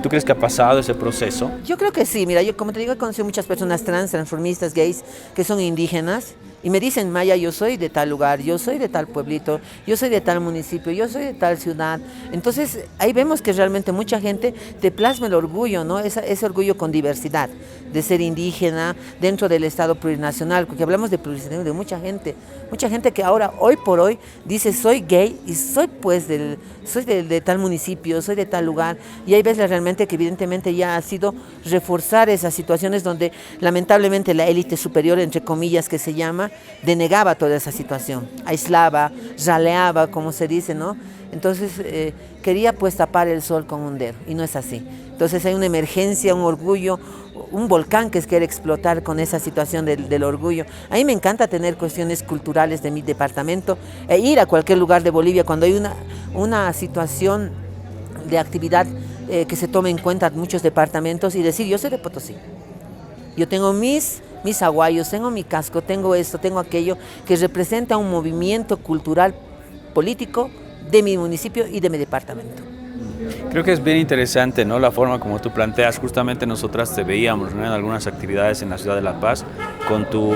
¿Tú crees que ha pasado ese proceso? Yo creo que sí. Mira, yo como te digo, he conocido muchas personas trans, transformistas, gays, que son indígenas y me dicen: Maya, yo soy de tal lugar, yo soy de tal pueblito, yo soy de tal municipio, yo soy de tal ciudad. Entonces ahí vemos que realmente mucha gente te plasma el orgullo, ¿no? Ese orgullo con diversidad, de ser indígena dentro del Estado plurinacional, porque hablamos de plurinacional, de mucha gente que ahora, hoy por hoy, dice: soy gay y soy pues soy de tal municipio, soy de tal lugar, y ahí ves realmente que evidentemente ya ha sido reforzar esas situaciones donde lamentablemente la élite superior, entre comillas que se llama, denegaba toda esa situación, aislaba, raleaba, como se dice, ¿no? Entonces quería pues tapar el sol con un dedo, y no es así. Entonces hay una emergencia, un orgullo, un volcán que quiere explotar con esa situación del orgullo. A mí me encanta tener cuestiones culturales de mi departamento e ir a cualquier lugar de Bolivia cuando hay una situación de actividad que se tome en cuenta muchos departamentos, y decir: yo soy de Potosí, yo tengo mis aguayos, tengo mi casco, tengo esto, tengo aquello, que representa un movimiento cultural, político de mi municipio y de mi departamento. Creo que es bien interesante, ¿no?, la forma como tú planteas. Justamente nosotras te veíamos, ¿no?, en algunas actividades en la ciudad de La Paz con tu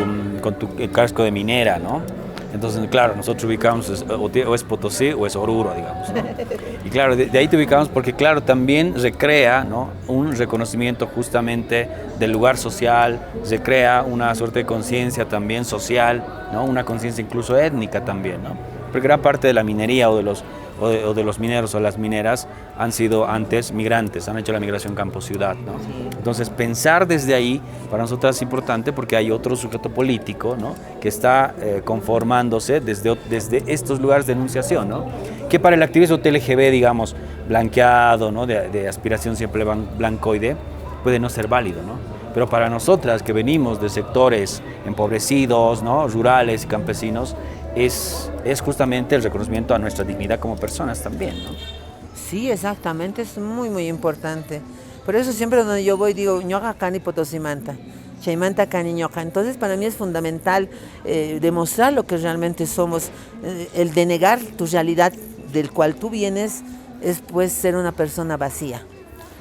casco de minera, ¿no? Entonces, claro, nosotros ubicamos o es Potosí o es Oruro, digamos, ¿no? Y claro, de ahí te ubicamos porque, claro, también recrea, ¿no?, un reconocimiento justamente del lugar social, se crea una suerte de conciencia también social, ¿no?, una conciencia incluso étnica también, ¿no? Porque gran parte de la minería o de los mineros o las mineras han sido antes migrantes, han hecho la migración campo-ciudad, ¿no? Sí. Entonces, pensar desde ahí para nosotros es importante porque hay otro sujeto político, ¿no?, que está conformándose desde estos lugares de enunciación, ¿no?, que para el activismo TLGB, digamos, blanqueado, ¿no?, de aspiración siempre blancoide, puede no ser válido, ¿no? Pero para nosotras que venimos de sectores empobrecidos, ¿no?, rurales y campesinos, es justamente el reconocimiento a nuestra dignidad como personas también, ¿no? Sí, exactamente, es muy, muy importante. Por eso siempre donde yo voy digo: ñoqa cani potosimanta, chaimanta cani ñoqa. Entonces para mí es fundamental demostrar lo que realmente somos. El denegar tu realidad del cual tú vienes es pues ser una persona vacía,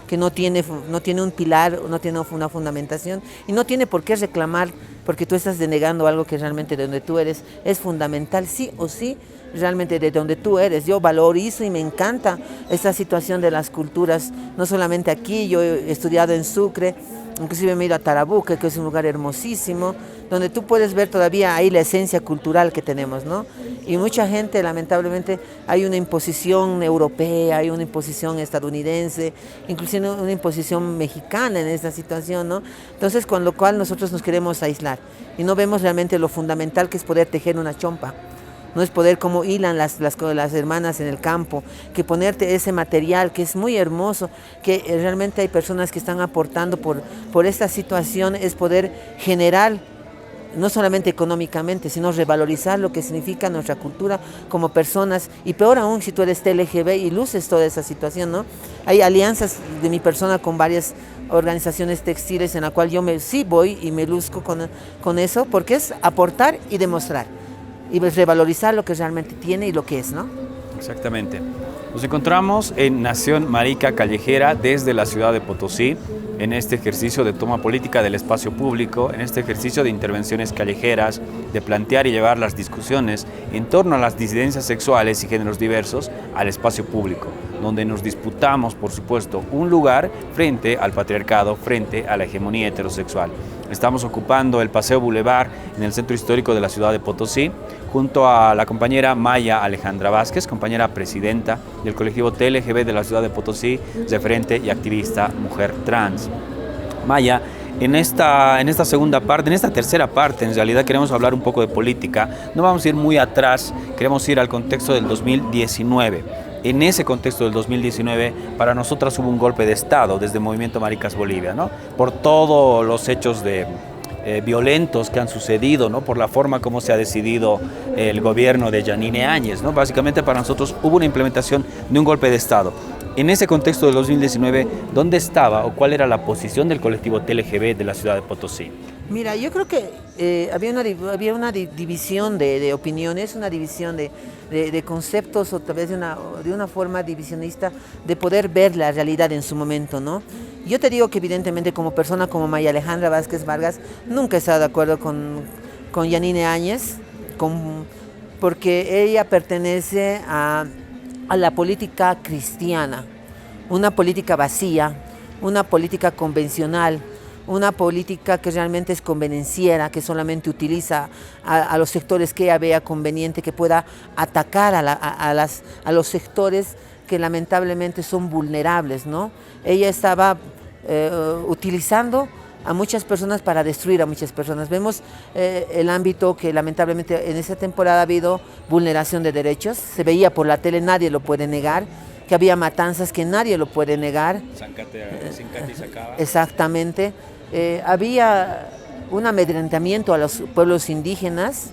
que no tiene un pilar, no tiene una fundamentación y no tiene por qué reclamar, porque tú estás denegando algo que realmente de donde tú eres es fundamental, sí o sí, realmente de donde tú eres. Yo valorizo y me encanta esta situación de las culturas, no solamente aquí. Yo he estudiado en Sucre, inclusive me he ido a Tarabuque, que es un lugar hermosísimo, donde tú puedes ver todavía ahí la esencia cultural que tenemos, ¿no? Y mucha gente, lamentablemente, hay una imposición europea, hay una imposición estadounidense, inclusive una imposición mexicana en esta situación, ¿no? Entonces, con lo cual nosotros nos queremos aislar y no vemos realmente lo fundamental que es poder tejer una chompa. No es poder como hilan las hermanas en el campo, que ponerte ese material que es muy hermoso, que realmente hay personas que están aportando por esta situación, es poder generar, no solamente económicamente, sino revalorizar lo que significa nuestra cultura como personas, y peor aún si tú eres TLGB y luces toda esa situación, ¿no? Hay alianzas de mi persona con varias organizaciones textiles en la cual yo sí voy y me luzco con eso, porque es aportar y demostrar. Y revalorizar lo que realmente tiene y lo que es, ¿no? Exactamente. Nos encontramos en Nación Marica Callejera desde la ciudad de Potosí, en este ejercicio de toma política del espacio público, en este ejercicio de intervenciones callejeras, de plantear y llevar las discusiones en torno a las disidencias sexuales y géneros diversos al espacio público, donde nos disputamos, por supuesto, un lugar frente al patriarcado, frente a la hegemonía heterosexual. Estamos ocupando el Paseo Boulevard en el centro histórico de la ciudad de Potosí, junto a la compañera Maya Alejandra Vázquez, compañera presidenta del colectivo TLGB de la ciudad de Potosí, referente y activista mujer trans. Maya, en esta segunda parte, en esta tercera parte, en realidad queremos hablar un poco de política. No vamos a ir muy atrás, queremos ir al contexto del 2019. En ese contexto del 2019, para nosotras hubo un golpe de Estado desde Movimiento Maricas Bolivia, ¿no? Por todos los hechos violentos que han sucedido, ¿no? Por la forma como se ha decidido el gobierno de Yanine Áñez, ¿no? Básicamente para nosotros hubo una implementación de un golpe de Estado. En ese contexto del 2019, ¿dónde estaba o cuál era la posición del colectivo TLGB de la ciudad de Potosí? Mira, yo creo que había una división de opiniones, una división de conceptos, o tal vez de una forma divisionista de poder ver la realidad en su momento, ¿no? Yo te digo que evidentemente como persona como Maya Alejandra Vázquez Vargas nunca he estado de acuerdo con Yanine Áñez, porque ella pertenece a la política cristiana, una política vacía, una política convencional, una política que realmente es convenenciera, que solamente utiliza a los sectores que ella vea conveniente, que pueda atacar a los sectores que lamentablemente son vulnerables, ¿no? Ella estaba utilizando a muchas personas para destruir a muchas personas. Vemos el ámbito que lamentablemente en esa temporada ha habido vulneración de derechos, se veía por la tele, nadie lo puede negar, que había matanzas que nadie lo puede negar. Sincate y Sacaba. Exactamente. Había un amedrentamiento a los pueblos indígenas,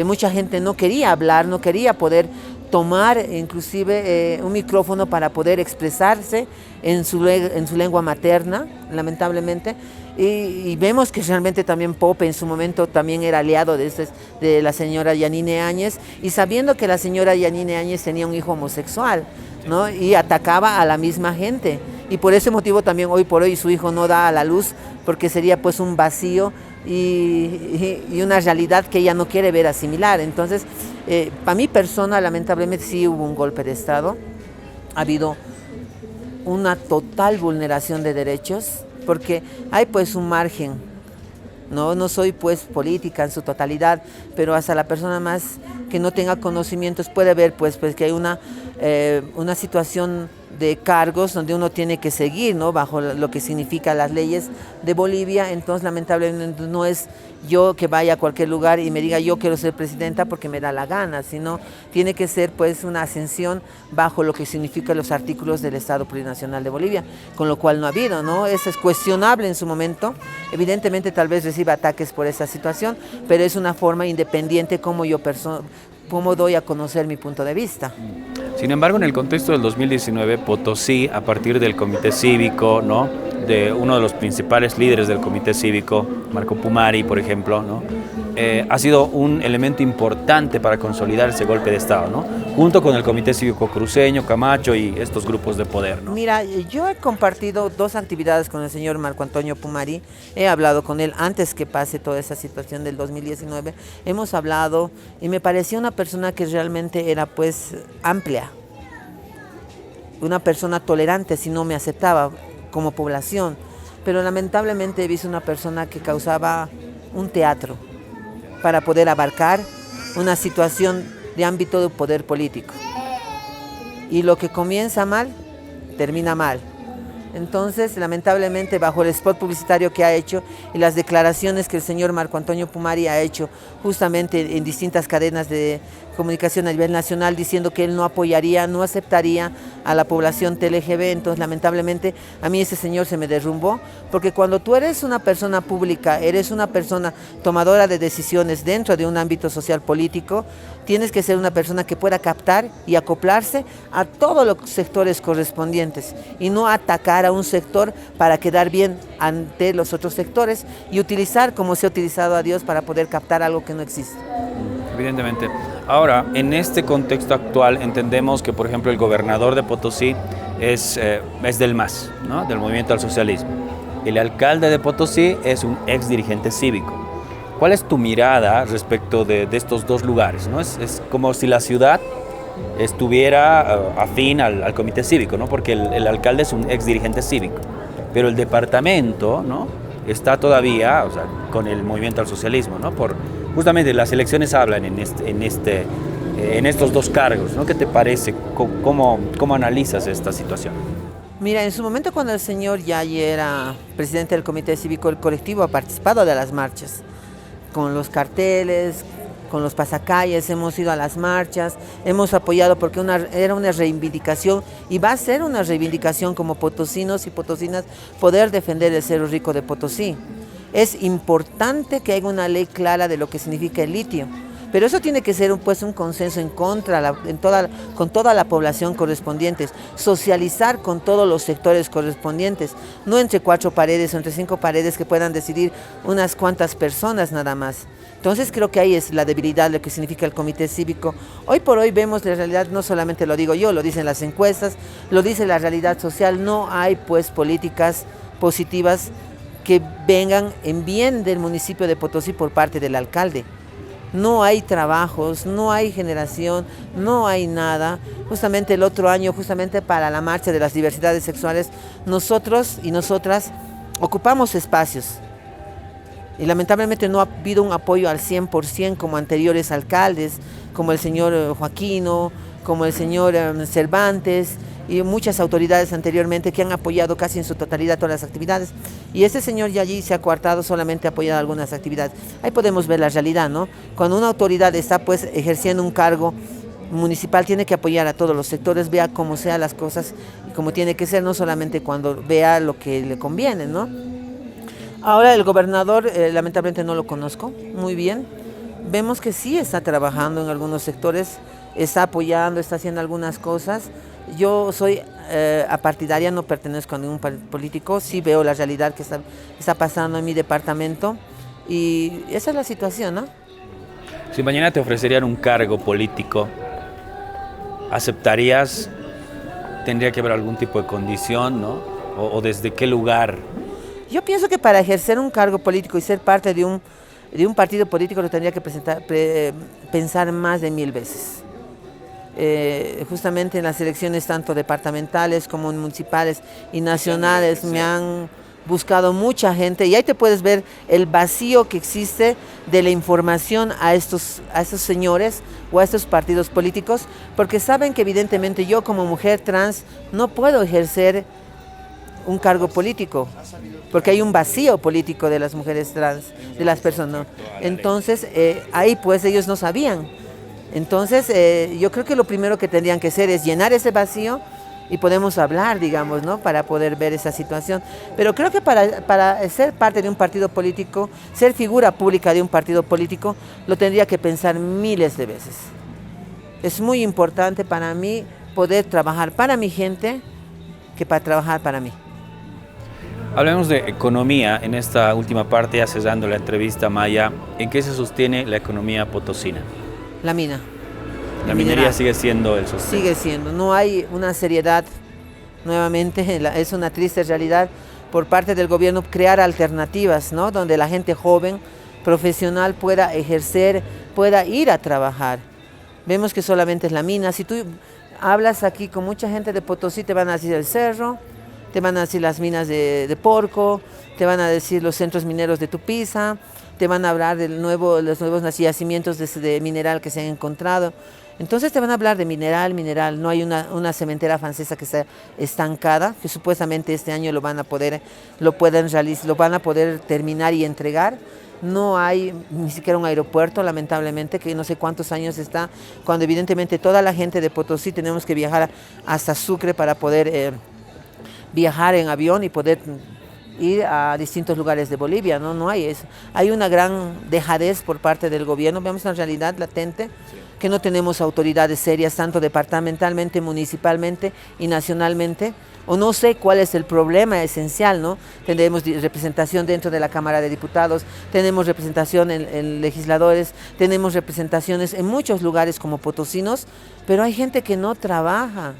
mucha gente no quería hablar, no quería poder tomar inclusive un micrófono para poder expresarse en su lengua materna, lamentablemente, y vemos que realmente también Pope en su momento también era aliado de la señora Yanine Áñez, y sabiendo que la señora Yanine Áñez tenía un hijo homosexual, ¿no? Y atacaba a la misma gente, y por ese motivo también hoy por hoy su hijo no da a la luz, porque sería pues un vacío y una realidad que ella no quiere ver asimilar. Entonces, para mi persona, lamentablemente sí hubo un golpe de Estado, ha habido una total vulneración de derechos, porque hay pues un margen, no soy pues política en su totalidad, pero hasta la persona más que no tenga conocimientos puede ver pues que hay una situación de cargos donde uno tiene que seguir, ¿no? Bajo lo que significa las leyes de Bolivia. Entonces lamentablemente no es yo que vaya a cualquier lugar y me diga yo quiero ser presidenta porque me da la gana, sino tiene que ser pues una ascensión bajo lo que significan los artículos del Estado Plurinacional de Bolivia, con lo cual no ha habido, ¿no? Eso es cuestionable en su momento, evidentemente tal vez reciba ataques por esa situación, pero es una forma independiente como cómo doy a conocer mi punto de vista. Sin embargo, en el contexto del 2019, Potosí, a partir del comité cívico, ¿no? De uno de los principales líderes del comité cívico, Marco Pumari, por ejemplo, ¿no? Ha sido un elemento importante para consolidar ese golpe de Estado, ¿no? Junto con el comité cívico cruceño, Camacho y estos grupos de poder, ¿no? Mira, yo he compartido 2 actividades con el señor Marco Antonio Pumari, he hablado con él antes que pase toda esa situación del 2019, hemos hablado y me parecía una persona que realmente era pues amplia, una persona tolerante si no me aceptaba como población, pero lamentablemente he visto una persona que causaba un teatro para poder abarcar una situación de ámbito de poder político. Y lo que comienza mal, termina mal. Entonces, lamentablemente, bajo el spot publicitario que ha hecho y las declaraciones que el señor Marco Antonio Pumari ha hecho justamente en distintas cadenas de comunicación a nivel nacional, diciendo que él no apoyaría, no aceptaría a la población TLGB, entonces lamentablemente a mí ese señor se me derrumbó, porque cuando tú eres una persona pública, eres una persona tomadora de decisiones dentro de un ámbito social político, tienes que ser una persona que pueda captar y acoplarse a todos los sectores correspondientes y no atacar a un sector para quedar bien ante los otros sectores y utilizar como se ha utilizado a Dios para poder captar algo que no existe. Evidentemente. Ahora, en este contexto actual entendemos que, por ejemplo, el gobernador de Potosí es del MAS, ¿no? Del Movimiento al Socialismo. El alcalde de Potosí es un ex dirigente cívico. ¿Cuál es tu mirada respecto de estos dos lugares, ¿no? Es como si la ciudad estuviera afín al comité cívico, ¿no? Porque el alcalde es un ex dirigente cívico, pero el departamento, ¿no? Está todavía, o sea, con el Movimiento al Socialismo, ¿no? Justamente las elecciones hablan en estos dos cargos, ¿no? ¿Qué te parece? ¿Cómo analizas esta situación? Mira, en su momento cuando el señor Yayi era presidente del Comité Cívico, el colectivo ha participado de las marchas, con los carteles, con los pasacalles, hemos ido a las marchas, hemos apoyado porque era una reivindicación y va a ser una reivindicación como potosinos y potosinas poder defender el Cerro Rico de Potosí. Es importante que haya una ley clara de lo que significa el litio, pero eso tiene que ser un consenso con toda la población correspondiente, socializar con todos los sectores correspondientes, no entre 4 paredes o entre 5 paredes que puedan decidir unas cuantas personas nada más. Entonces creo que ahí es la debilidad de lo que significa el comité cívico. Hoy por hoy vemos la realidad, no solamente lo digo yo, lo dicen las encuestas, lo dice la realidad social, no hay pues políticas positivas que vengan en bien del municipio de Potosí por parte del alcalde. No hay trabajos, no hay generación, no hay nada. Justamente el otro año, justamente para la marcha de las diversidades sexuales, nosotros y nosotras ocupamos espacios. Y lamentablemente no ha habido un apoyo al 100% como anteriores alcaldes, como el señor Joaquino, como el señor Cervantes y muchas autoridades anteriormente que han apoyado casi en su totalidad todas las actividades. Y este señor ya allí se ha coartado, solamente ha apoyado algunas actividades. Ahí podemos ver la realidad, ¿no? Cuando una autoridad está pues ejerciendo un cargo municipal, tiene que apoyar a todos los sectores, vea cómo sean las cosas y cómo tiene que ser, no solamente cuando vea lo que le conviene, ¿no? Ahora el gobernador, lamentablemente no lo conozco muy bien. Vemos que sí está trabajando en algunos sectores, está apoyando, está haciendo algunas cosas. Yo soy apartidaria, no pertenezco a ningún político, sí veo la realidad que está pasando en mi departamento y esa es la situación, ¿no? Si mañana te ofrecerían un cargo político, ¿aceptarías? ¿Tendría que haber algún tipo de condición, ¿no? ¿O desde qué lugar? Yo pienso que para ejercer un cargo político y ser parte de un partido político lo tendría que pensar más de 1000 veces. Justamente en las elecciones tanto departamentales como municipales y nacionales me han buscado mucha gente y ahí te puedes ver el vacío que existe de la información a estos señores o a estos partidos políticos, porque saben que evidentemente yo como mujer trans no puedo ejercer un cargo político, porque hay un vacío político de las mujeres trans, de las personas. Entonces, ahí pues ellos no sabían. Entonces, yo creo que lo primero que tendrían que hacer es llenar ese vacío y podemos hablar, digamos, ¿no? Para poder ver esa situación. Pero creo que para ser parte de un partido político, ser figura pública de un partido político, lo tendría que pensar miles de veces. Es muy importante para mí poder trabajar para mi gente que para trabajar para mí. Hablemos de economía en esta última parte, ya cerrando la entrevista, Maya. ¿En qué se sostiene la economía potosina? La mina. La minería sigue siendo el sostén. Sigue siendo. No hay una seriedad, nuevamente, es una triste realidad por parte del gobierno crear alternativas, ¿no? Donde la gente joven, profesional pueda ejercer, pueda ir a trabajar. Vemos que solamente es la mina. Si tú hablas aquí con mucha gente de Potosí, te van a decir el cerro, te van a decir las minas de Porco, te van a decir los centros mineros de Tupiza, te van a hablar los nuevos yacimientos de mineral que se han encontrado. Entonces te van a hablar de mineral, no hay una cementera francesa que está estancada, que supuestamente este año lo van a poder terminar y entregar. No hay ni siquiera un aeropuerto, lamentablemente, que no sé cuántos años está, cuando evidentemente toda la gente de Potosí tenemos que viajar hasta Sucre para poder viajar en avión y poder ir a distintos lugares de Bolivia, ¿no? No hay eso. Hay una gran dejadez por parte del gobierno, vemos una realidad latente, que no tenemos autoridades serias, tanto departamentalmente, municipalmente y nacionalmente, o no sé cuál es el problema esencial, ¿no? Tenemos representación dentro de la Cámara de Diputados, tenemos representación en legisladores, tenemos representaciones en muchos lugares como potosinos, pero hay gente que no trabaja,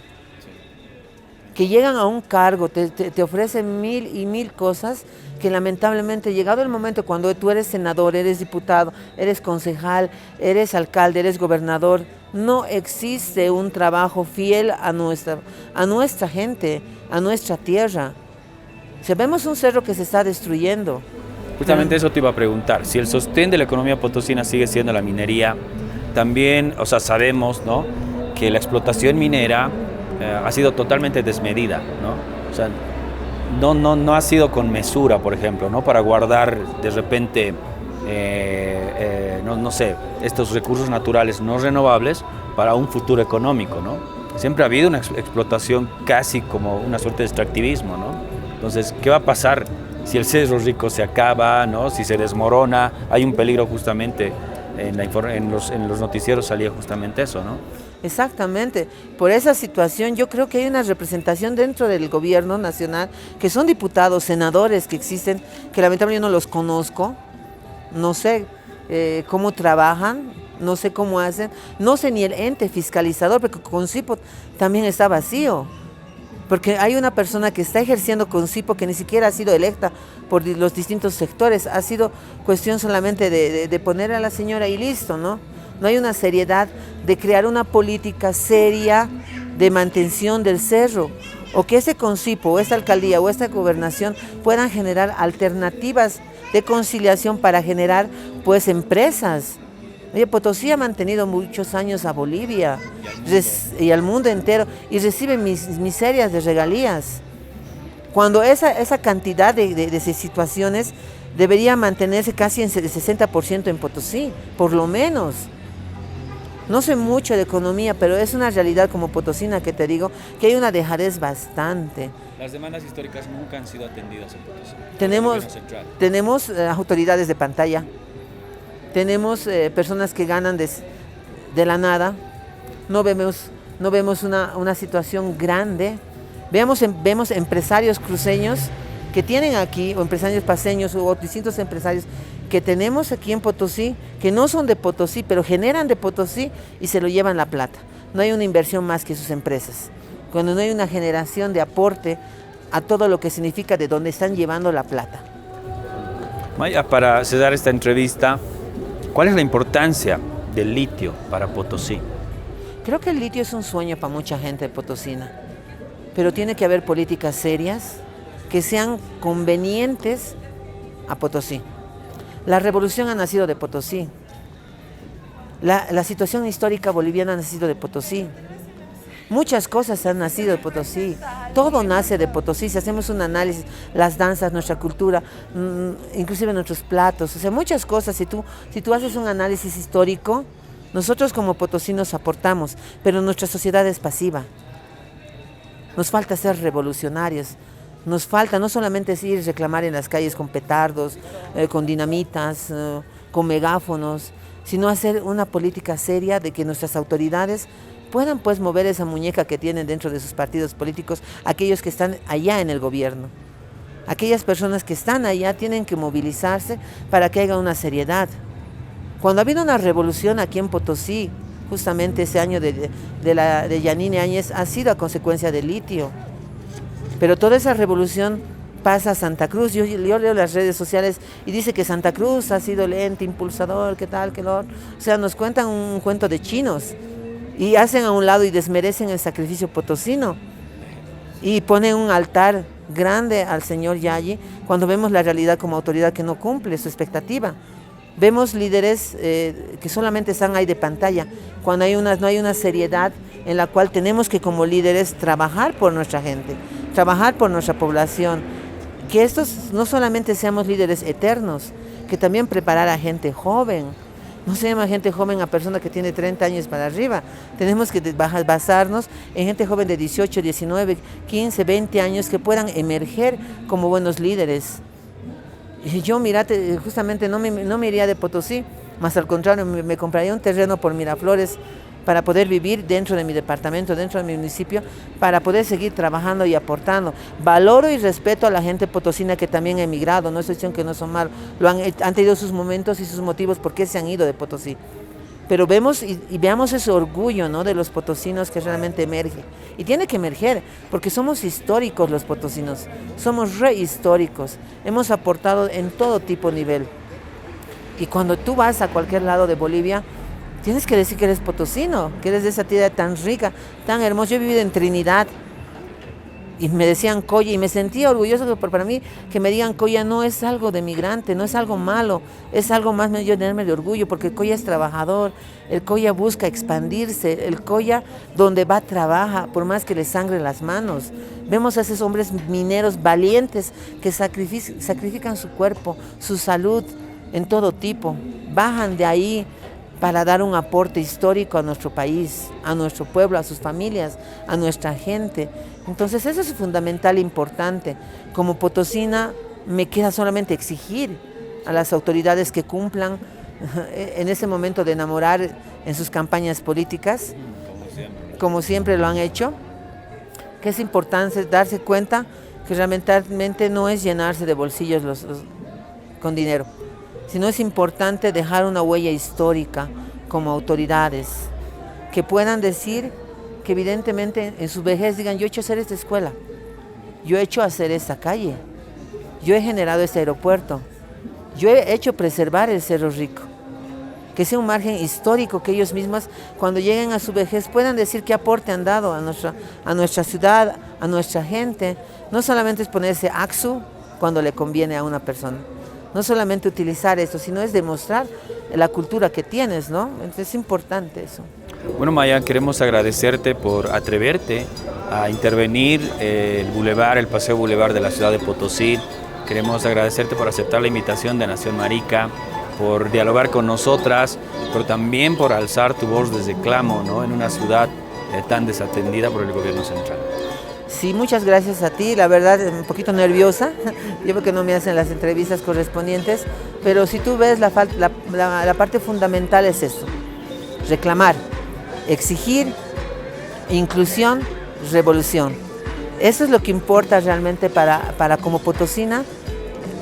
que llegan a un cargo, te ofrecen mil y mil cosas, que lamentablemente llegado el momento cuando tú eres senador, eres diputado, eres concejal, eres alcalde, eres gobernador, no existe un trabajo fiel a nuestra gente, a nuestra tierra. Si vemos un cerro que se está destruyendo. Justamente eso te iba a preguntar, si el sostén de la economía potosina sigue siendo la minería, también, o sea, sabemos, ¿no?, que la explotación minera ha sido totalmente desmedida, ¿no? O sea, no ha sido con mesura, por ejemplo, ¿no?, para guardar de repente, no sé, estos recursos naturales no renovables para un futuro económico, ¿no? Siempre ha habido una explotación casi como una suerte de extractivismo, ¿no? Entonces, ¿qué va a pasar si el Cerro Rico se acaba, ¿no?, si se desmorona? Hay un peligro justamente, en los noticieros salía justamente eso, ¿no? Exactamente, por esa situación yo creo que hay una representación dentro del gobierno nacional, que son diputados, senadores que existen, que lamentablemente yo no los conozco, no sé cómo trabajan, no sé cómo hacen, no sé ni el ente fiscalizador, porque Concipo también está vacío, porque hay una persona que está ejerciendo Concipo que ni siquiera ha sido electa por los distintos sectores, ha sido cuestión solamente de poner a la señora y listo, ¿no? No hay una seriedad de crear una política seria de mantención del cerro, o que ese Concipo, o esta alcaldía, o esta gobernación puedan generar alternativas de conciliación para generar, pues, empresas. Oye, Potosí ha mantenido muchos años a Bolivia y al mundo entero, y recibe miserias de regalías. Cuando esa cantidad de situaciones debería mantenerse casi en el 60% en Potosí, por lo menos. No sé mucho de economía, pero es una realidad como potosina que te digo, que hay una dejadez bastante. Las demandas históricas nunca han sido atendidas en Potosí. Tenemos autoridades de pantalla, tenemos personas que ganan de la nada, no vemos una situación grande. Vemos empresarios cruceños que tienen aquí, o empresarios paseños, o distintos empresarios que tenemos aquí en Potosí, que no son de Potosí, pero generan de Potosí y se lo llevan la plata. No hay una inversión más que sus empresas. Cuando no hay una generación de aporte a todo lo que significa de dónde están llevando la plata. Maya, para cerrar esta entrevista, ¿cuál es la importancia del litio para Potosí? Creo que el litio es un sueño para mucha gente potosina, pero tiene que haber políticas serias que sean convenientes a Potosí. La revolución ha nacido de Potosí. La situación histórica boliviana ha nacido de Potosí. Muchas cosas han nacido de Potosí. Todo nace de Potosí. Si hacemos un análisis, las danzas, nuestra cultura, inclusive nuestros platos, o sea, muchas cosas. Si tú haces un análisis histórico, nosotros como potosinos aportamos, pero nuestra sociedad es pasiva. Nos falta ser revolucionarios. Nos falta no solamente ir y reclamar en las calles con petardos, con dinamitas, con megáfonos, sino hacer una política seria de que nuestras autoridades puedan, pues, mover esa muñeca que tienen dentro de sus partidos políticos, aquellos que están allá en el gobierno. Aquellas personas que están allá tienen que movilizarse para que haya una seriedad. Cuando ha habido una revolución aquí en Potosí, justamente ese año de Yanine Áñez, ha sido a consecuencia del litio. Pero toda esa revolución pasa a Santa Cruz. Yo leo las redes sociales y dice que Santa Cruz ha sido el ente impulsador, qué tal, qué lo otro. O sea, nos cuentan un cuento de chinos y hacen a un lado y desmerecen el sacrificio potosino y ponen un altar grande al señor Yayi cuando vemos la realidad como autoridad que no cumple su expectativa. Vemos líderes que solamente están ahí de pantalla, cuando no hay una seriedad en la cual tenemos que como líderes trabajar por nuestra gente, trabajar por nuestra población, que estos no solamente seamos líderes eternos, que también preparar a gente joven. No se llama gente joven a persona que tiene 30 años para arriba. Tenemos que basarnos en gente joven de 18, 19, 15, 20 años que puedan emerger como buenos líderes. Y yo, mirate, justamente no me iría de Potosí, más al contrario, me compraría un terreno por Miraflores para poder vivir dentro de mi departamento, dentro de mi municipio, para poder seguir trabajando y aportando. Valoro y respeto a la gente potosina que también ha emigrado, no estoy diciendo que no son malos, han tenido sus momentos y sus motivos por qué se han ido de Potosí. Pero vemos y veamos ese orgullo, ¿no?, de los potosinos que realmente emerge. Y tiene que emerger, porque somos históricos los potosinos, somos rehistóricos, hemos aportado en todo tipo de nivel. Y cuando tú vas a cualquier lado de Bolivia, tienes que decir que eres potosino, que eres de esa tierra tan rica, tan hermosa. Yo he vivido en Trinidad y me decían Coya y me sentía orgulloso, pero para mí que me digan Coya no es algo de migrante, no es algo malo, es algo más medio llenarme de orgullo, porque el Coya es trabajador, el Coya busca expandirse, el Coya donde va trabaja, por más que le sangre las manos. Vemos a esos hombres mineros valientes que sacrifican su cuerpo, su salud en todo tipo, bajan de ahí para dar un aporte histórico a nuestro país, a nuestro pueblo, a sus familias, a nuestra gente. Entonces eso es fundamental e importante. Como potosina me queda solamente exigir a las autoridades que cumplan en ese momento de enamorar en sus campañas políticas, como siempre lo han hecho, que es importante darse cuenta que realmente no es llenarse de bolsillos con dinero, sino es importante dejar una huella histórica como autoridades, que puedan decir, que evidentemente en su vejez digan, yo he hecho hacer esta escuela, yo he hecho hacer esta calle, yo he generado este aeropuerto, yo he hecho preservar el Cerro Rico, que sea un margen histórico, que ellos mismos cuando lleguen a su vejez puedan decir qué aporte han dado a nuestra ciudad, a nuestra gente. No solamente es ponerse AXU cuando le conviene a una persona, no solamente utilizar esto, sino es demostrar la cultura que tienes, ¿no? Entonces es importante eso. Bueno, Maya, queremos agradecerte por atreverte a intervenir el Paseo Boulevard de la ciudad de Potosí. Queremos agradecerte por aceptar la invitación de Nación Marica, por dialogar con nosotras, pero también por alzar tu voz desde Clamo, ¿no?, en una ciudad tan desatendida por el gobierno central. Sí, muchas gracias a ti, la verdad un poquito nerviosa, yo creo que no me hacen las entrevistas correspondientes, pero si tú ves la parte fundamental es eso, reclamar, exigir, inclusión, revolución. Eso es lo que importa realmente para como potosina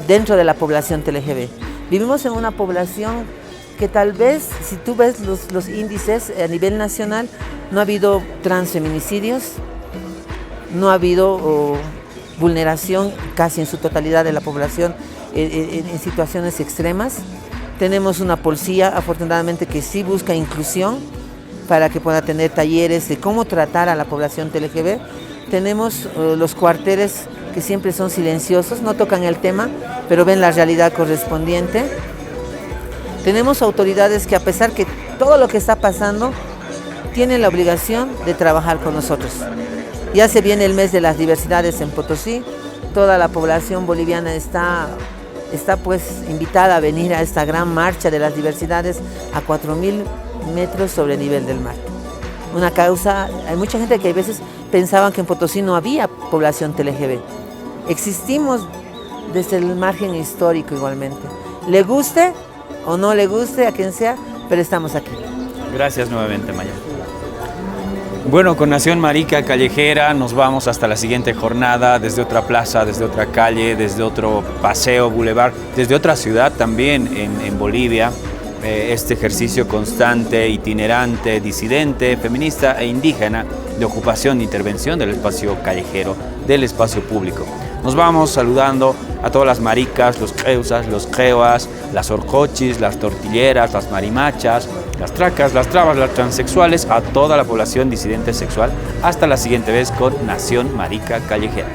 dentro de la población TLGB. Vivimos en una población que tal vez, si tú ves los índices a nivel nacional, no ha habido transfeminicidios, no ha habido vulneración casi en su totalidad de la población en situaciones extremas. Tenemos una policía, afortunadamente, que sí busca inclusión para que pueda tener talleres de cómo tratar a la población TLGB. Tenemos los cuarteles que siempre son silenciosos, no tocan el tema, pero ven la realidad correspondiente. Tenemos autoridades que, a pesar que todo lo que está pasando, tienen la obligación de trabajar con nosotros. Ya se viene el mes de las diversidades en Potosí, toda la población boliviana está pues invitada a venir a esta gran marcha de las diversidades a 4.000 metros sobre el nivel del mar. Una causa, hay mucha gente que a veces pensaban que en Potosí no había población TLGB. Existimos desde el margen histórico igualmente. Le guste o no le guste a quien sea, pero estamos aquí. Gracias nuevamente, Maya. Bueno, con Nación Marica Callejera nos vamos hasta la siguiente jornada, desde otra plaza, desde otra calle, desde otro paseo, boulevard, desde otra ciudad también en Bolivia. Este ejercicio constante, itinerante, disidente, feminista e indígena de ocupación e intervención del espacio callejero, del espacio público. Nos vamos saludando a todas las maricas, los creusas, los creoas, las orcochis, las tortilleras, las marimachas, las tracas, las trabas, las transexuales, a toda la población disidente sexual. Hasta la siguiente vez con Nación Marica Callejera.